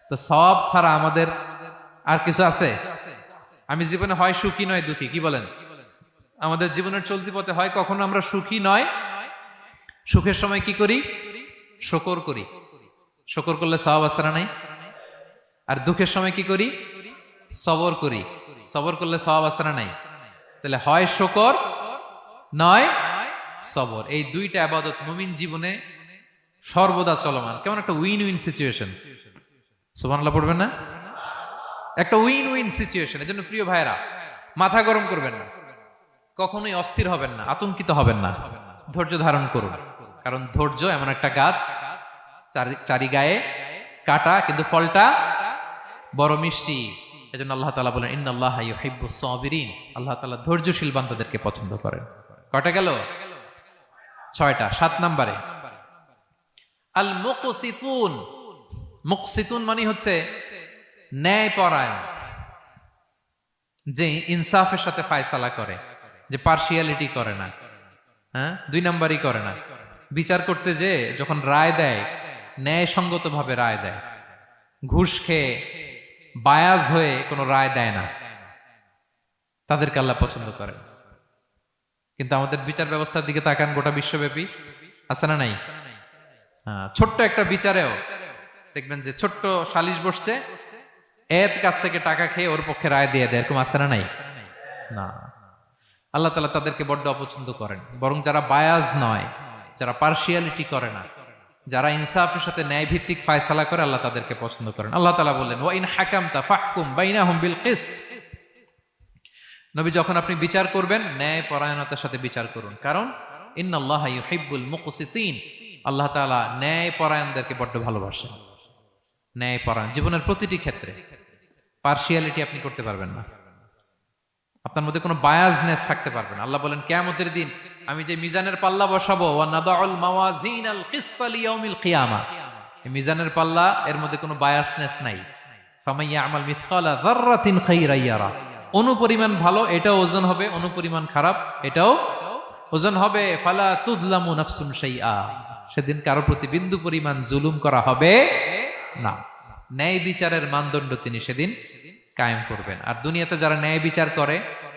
[SPEAKER 1] তো সওয়াব ছাড়া আমাদের আর কিছু আছে? আমি জীবনে হয় সুখী নয় দুঃখী, কি বলেন? আমাদের জীবনের চলতি পথে হয় কখনো আমরা সুখী নয়, সুখের সময় কি করি? শুকর করি। শুকর করলে সওয়াব আছে না নাই? আর দুঃখের সময় কি করি? সবর করি। সবর করলে সওয়াব আছে না নাই? তাহলে হয় শুকর, নয় সবর। এই দুইটা ইবাদত মুমিন জীবনে সর্বদা চলমান। কেমন একটা উইন উইন সিচুয়েশন। সুবহানাল্লাহ পড়বেন না? একটা উইন উইন সিচুয়েশন। এজন্য প্রিয় ভাইরা, মাথা গরম করবেন না, কখনোই অস্থির হবেন না, আতঙ্কিত হবেন না, ধৈর্য ধারণ করুন। কারণ ধৈর্য এমন একটা গাছ, চারি গায়ে কাটা, কিন্তু ফলটা বড় মিষ্টি। এজন্য আল্লাহ তাআলা বলেন ইন্নাল্লাহা ইউহিব্বুস সাবিরিন। আল্লাহ তাআলা ধৈর্যশীল বান্দাদেরকে পছন্দ করেন। কয়টা গেল? 6টা। 7 নম্বরে আল মুকসিতুন। মুকসিতুন মানে হচ্ছে ন্যায়পরায়ণ, যে ইনসাফের সাথে ফায়সালা করে, যে পার্সিয়ালিটি করে না, হ্যাঁ, 2 নাম্বারই করে না। বিচার করতে যে যখন রায় দেয় ন্যায়সঙ্গত ভাবে রায় দেয়, ঘুষ খেয়ে বায়াজ হয়ে কোনো রায় দেয় না, তাদেরকে আল্লাহ পছন্দ করেন। কিন্তু আমাদের বিচার ব্যবস্থার দিকে তাকান, গোটা বিশ্বব্যাপী আছে না নাই? ছোট্ট একটা বিচারেও দেখবেন যে ছোট্ট সালিশ বসছে, এর কাছ থেকে টাকা খেয়ে ওর পক্ষে রায় দিয়ে দেয়, এরকম আছে না নাই? না, আল্লাহ তাআলা তাদেরকে বড্ড অপছন্দ করেন। বরং যারা বায়াজ নয়, যারা পার্সিয়ালিটি করে না, যারা ইনসাফের সাথে ন্যায় ভিত্তিক ফায়সালা করে, আল্লাহ তাদেরকে পছন্দ করেন। আল্লাহ তাআলা বললেন ওয়া ইন হাকামতা ফাহকুম বাইনাহুম বিল কিসত। নবী, যখন আপনি বিচার করবেন ন্যায় পরায়ণতার সাথে বিচার করুন, কারণ ইন্নাল্লাহা ইউহিব্বুল মুকসিতিন। আল্লাহ তাআলা ন্যায় পরায়ণদেরকে বড্ড ভালোবাসেন। ন্যায় পরায়ণ জীবনের প্রতিটি ক্ষেত্রে। পার্সিয়ালিটি আপনি করতে পারবেন না, আপনার মধ্যে কোনো বায়াসনেস থাকতে পারবে না। আল্লাহ বলেন কিয়ামতের দিন আমি যে মিজানের পাল্লা বসাবো, ওয়া নাদাউল মাওয়াজিনাল কিসতা লিয়াউমিল কিয়ামা, এই মিজানের পাল্লা, এর মধ্যে কোনো বায়াসনেস নাই। ফামাইয়ামাল মিসকালা যাররাতিন খাইরান ইয়ারা। অনুপরিমাণ ভালো এটাও ওজন হবে, অনুপরিমাণ খারাপ এটাও ওজন হবে। ফালা তুযলামু নাফসুন শাইআ। সেদিন কারো প্রতি বিন্দু পরিমাণ জুলুম করা হবে না। ন্যায় বিচারের মানদণ্ড তিনি সেদিন কায়েম করবেন। আর দুনিয়াতে যারা ন্যায় বিচার করে,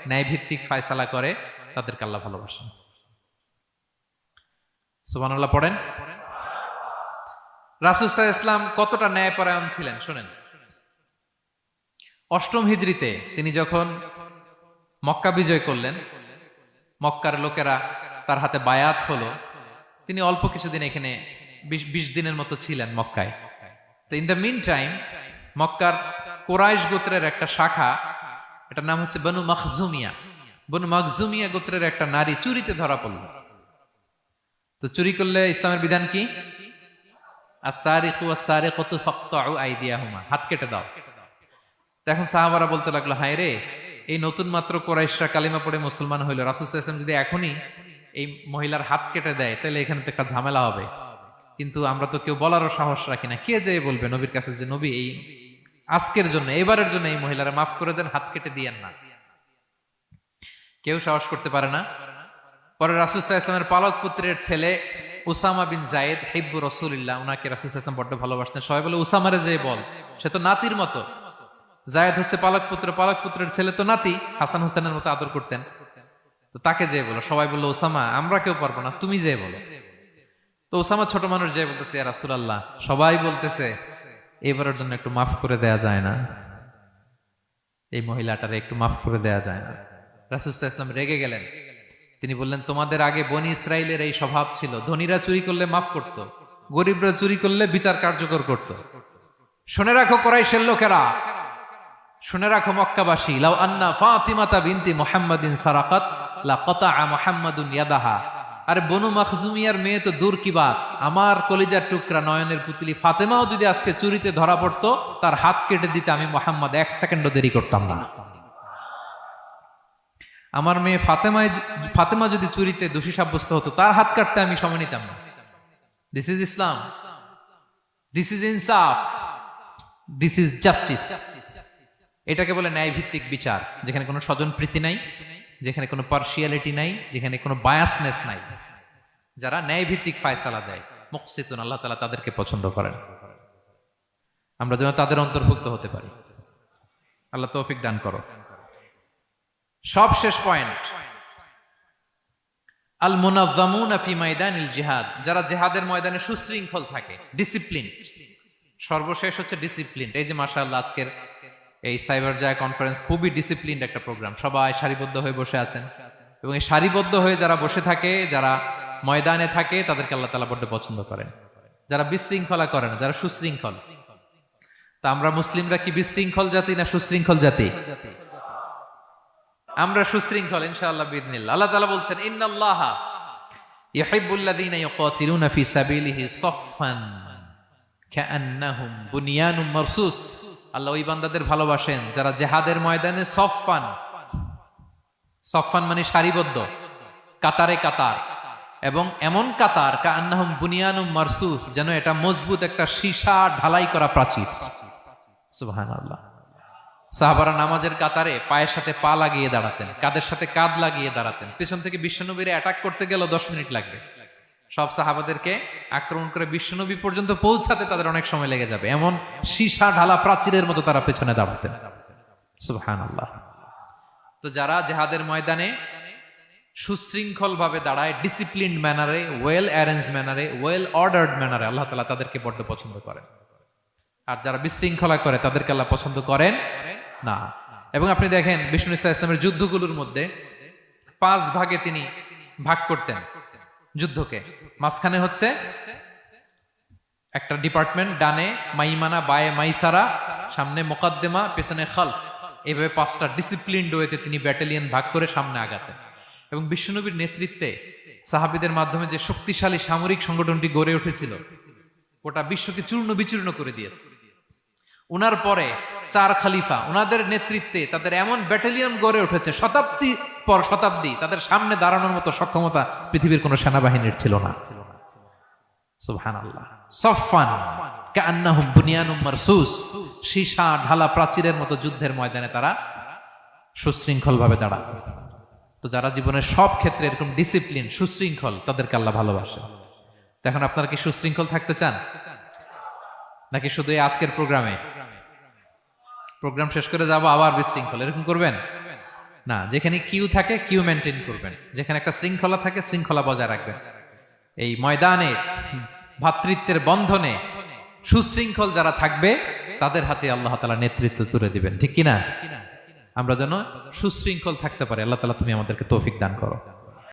[SPEAKER 1] ন্যায় ভিত্তিক ফায়সালা করে, তাদেরকে আল্লাহ ভালোবাসেন। সুবহানাল্লাহ পড়েন। রাসূল সাল্লাল্লাহু আলাইহি ওয়াসাল্লাম কতটা ন্যায়পরায়ণ ছিলেন শুনেন। 8ম হিজরিতে তিনি যখন মক্কা বিজয় করলেন, মক্কার লোকেরা তার হাতে বায়াত হলো, তিনি অল্প কিছুদিন এখানে 20 দিনের মতো ছিলেন মক্কায়। তো ইন দ্য মিন টাইম মক্কার কুরাইশ গোত্রের একটা শাখা, এটার নাম হচ্ছে বনু মখজুমিয়া। বনু মখজুমিয়া গোত্রের একটা নারী চুরিতে ধরা পড়ল। তো চুরি করলে ইসলামের বিধান কি? আস-সারিকু ওয়াস-সারিকাতু ফাকতাউ আইদিয়াহুমা, হাত কেটে দাও। এখন সাহাবারা বলতে লাগলো, হায় রে, এই নতুন মাত্র কুরাইশরা কালিমা পড়ে মুসলমান হইল, রাসূল সাল্লাল্লাহু আলাইহি ওয়াসাল্লাম যদি এখনই এই মহিলার হাত কেটে দেয় তাহলে এখানে তো একটা ঝামেলা হবে। কিন্তু আমরা তো কেউ বলারও সাহস রাখি না। কে যে বলবে নবীর কাছে যে নবী, এই আজকের জন্য, এবারের জন্য এই মহিলারা মাফ করে দেন, হাত কেটে দিয়েন না। কেউ সাহস করতে পারে না। পরে রাসূল সাল্লাল্লাহু আলাইহি ওয়াসাল্লামের পালক পুত্রের ছেলে উসামা বিন যায়েদ হিব্বু রাসূলিল্লাহ, উনাকে রাসূল সাল্লাল্লাহু আলাইহি ওয়াসাল্লাম বড্ড ভালোবাসতেন। সবাই বলে উসামারে যে বল, সে তো নাতির মতো। যায়েদ হচ্ছে পালক পুত্র, পালক পুত্রের ছেলে তো নাতি, হাসান হোসেনের মতো আদর করতেন। তো তাকে যে বলো। সবাই বললো উসামা আমরা কেউ পারবো না, তুমি যে বলো। তো উসামা ছোট মানুষ যে বলতেছে, ইয়া রাসূলুল্লাহ, সবাই বলতেছে এবারের জন্য একটু মাফ করে দেয়া যায় না, এই মহিলাটারে একটু মাফ করে দেয়া যায় না। রাসূল সাল্লাল্লাহু আলাইহি ওয়াসাল্লাম রেগে গেলেন। তিনি বললেন, তোমাদের আগে বনি ইসরাইলের এই স্বভাব ছিল, ধনীরা চুরি করলে মাফ করত, গরিবরা চুরি করলে বিচার কার্যকর করত। শুনে রাখো কুরাইশের লোকেরা, শুনে রাখো মক্কাবাসী, লাউ আন্না ফাতিমাতা বিনতি মুহাম্মাদিন সারাকাত লাকাতাআ মুহাম্মাদুন ইয়াদাহা। আরে বনু মখজুমিয়ার মেয়ে তো দূর কি বাত, আমার কলিজার টুকরা নয়নের পুতলি ফাতেমাও যদি আজকে চুরিতে ধরা পড়তো, তার হাত কেটে দিতে আমি মুহাম্মদ 1 সেকেন্ডও দেরি করতাম না। আমার মেয়ে ফাতেমা যদি চুরিতে দোষী সাব্যস্ত হতো, তার হাত কাটতে আমি সময় নিতাম না। This is Islam, this is ইনসাফ, দিস ইজ জাস্টিস। এটাকে বলে ন্যায় ভিত্তিক বিচার, যেখানে কোনো স্বজনপ্রীতি নাই, যেখানে কোনো পার্সিয়ালিটি নাই, যেখানে কোনো বায়াসনেস নাই। যারা ন্যায় ভিত্তিক ফায়সালা দেয়, মুকসিতুন, আল্লাহ তাআলা তাদেরকে পছন্দ করেন। আমরা যেন তাদের অন্তর্ভুক্ত হতে পারি। আল্লাহ তৌফিক দান করো। সব শেষ পয়েন্ট, আল মুনাজ্জামুনা ফি মাইদানিল জিহাদ, যারা জিহাদের ময়দানে সুশৃঙ্খল থাকে, ডিসিপ্লিন। সর্বশেষ হচ্ছে ডিসিপ্লিন। এই যে মাশাআল্লাহ আজকের এই সাইবার জায়া কনফারেন্স খুবই ডিসিপ্লিনড একটা প্রোগ্রাম, সবাই সারিবদ্ধ হয়ে বসে আছেন, এবং এই সারিবদ্ধ হয়ে যারা বসে থাকে, যারা ময়দানে থাকে, তাদেরকে আল্লাহ তাআলা বড্ড পছন্দ করেন। যারা বিশৃঙ্খলা করে না, যারা সুশৃঙ্খল। তা আমরা মুসলিমরা কি বিশৃঙ্খল জাতি না সুশৃঙ্খল জাতি? আমরা সুশৃঙ্খল ইনশাআল্লাহ বিইذنিল্লাহ। আল্লাহ তাআলা বলছেন ইন্নাল্লাহা ইউহিব্বুল্লাযীনা ইউকাতিলুনা ফি সাবিলিহি সাফফান কাআন্নাহুম বুনিয়ানুম মারসুস। আল্লাহ ওই বান্দাদের ভালোবাসেন যারা জিহাদের ময়দানে সফফান, সফফান মানে সারিবদ্ধ, কাতারে কাতার, এবং এমন কাতার কাআন্নাহুম বুনিয়ানুম মারসুস, যেন এটা মজবুত একটা সীসা ঢালাই করা প্রাচীর। সুবহানাল্লাহ। সাহাবারা নামাজের কাতারে পায়ের সাথে পা লাগিয়ে দাঁড়াতেন, কাদের সাথে কাঁধ লাগিয়ে দাঁড়াতেন। পিছন থেকে বিশ্বনবীর অ্যাটাক করতে গেল 10 মিনিট লাগবে। সব সাহাবাদেরকে আক্রমণ করে বিশ্বনবী পর্যন্ত পৌঁছাতে তাদের অনেক সময় লেগে যাবে, এমন সীসা ঢালা প্রাচীরের মতো তারা পেছনে দাঁড়াতেন। সুবহানাল্লাহ। তো যারা জিহাদের ময়দানে সুশৃঙ্খল ভাবে দাঁড়ায়, ডিসিপ্লিনড ম্যানারে, ওয়েল অ্যারেঞ্জড ম্যানারে, ওয়েল অর্ডার্ড ম্যানারে, আল্লাহ তাআলা তাদেরকে বড্ড পছন্দ করেন। আর যারা বিশৃঙ্খলা করে তাদেরকে আল্লাহ পছন্দ করেন না। এবং আপনি দেখেন বিষ্ণু ইসা ইসলামের যুদ্ধগুলোর মধ্যে 5 ভাগে তিনি ভাগ করতেন যুদ্ধকে। মাঝখানে হচ্ছে একটা ডিপার্টমেন্ট, ডানে মাইমানা, বায়ে মাইসারা, সামনে মুকাদ্দেমা, পেছনে খালফ। এইভাবে 5টা ডিসিপ্লিনড ওয়েতে তিনি ব্যাটালিয়ন ভাগ করে সামনে আগাতেন। এবং বিশ্বনবীর নেতৃত্বে সাহাবীদের মাধ্যমে যে শক্তিশালী সামরিক সংগঠনটি গড়ে উঠেছিল, গোটা বিশ্বকে চূর্ণ বিচূর্ণ করে দিয়েছে। উনার পরে 4 খলিফা, উনাদের নেতৃত্বে তাদের এমন ব্যাটালিয়ন গড়ে উঠেছে, শতাব্দী পর শতাব্দী তাদের সামনে দাঁড়ানোর মতো সক্ষমতা পৃথিবীর কোন সেনাবাহিনীর ছিল না। সুবহানাল্লাহ। সাফফান কাআন্নাহুম বুনিয়ানুম মারসুস, সীসা ঢালা প্রাচীরের মতো যুদ্ধের ময়দানে তারা সুশৃঙ্খল ভাবে দাঁড়াতো। তো যারা জীবনের সব ক্ষেত্রে এরকম ডিসিপ্লিন, সুশৃঙ্খল, তাদেরকে আল্লাহ ভালোবাসে। এখন আপনারা কি সুশৃঙ্খল থাকতে চান, নাকি শুধু এই আজকের প্রোগ্রাম শেষ করে যাবো আবার বিশৃঙ্খল, এরকম করবেন না? যেখানে কিউ থাকে কিউ মেনটেন করবেন, যেখানে একটা শৃঙ্খলা থাকে শৃঙ্খলা বজায় রাখবেন। এই ময়দানে ভ্রাতৃত্বের বন্ধনে সুশৃঙ্খল যারা থাকবে তাদের হাতে আল্লাহ তাআলা নেতৃত্ব তুলে দিবেন, ঠিক কিনা? আমরা যেন সুশৃঙ্খল থাকতে পারি। আল্লাহ তাআলা তুমি আমাদেরকে তৌফিক দান করো।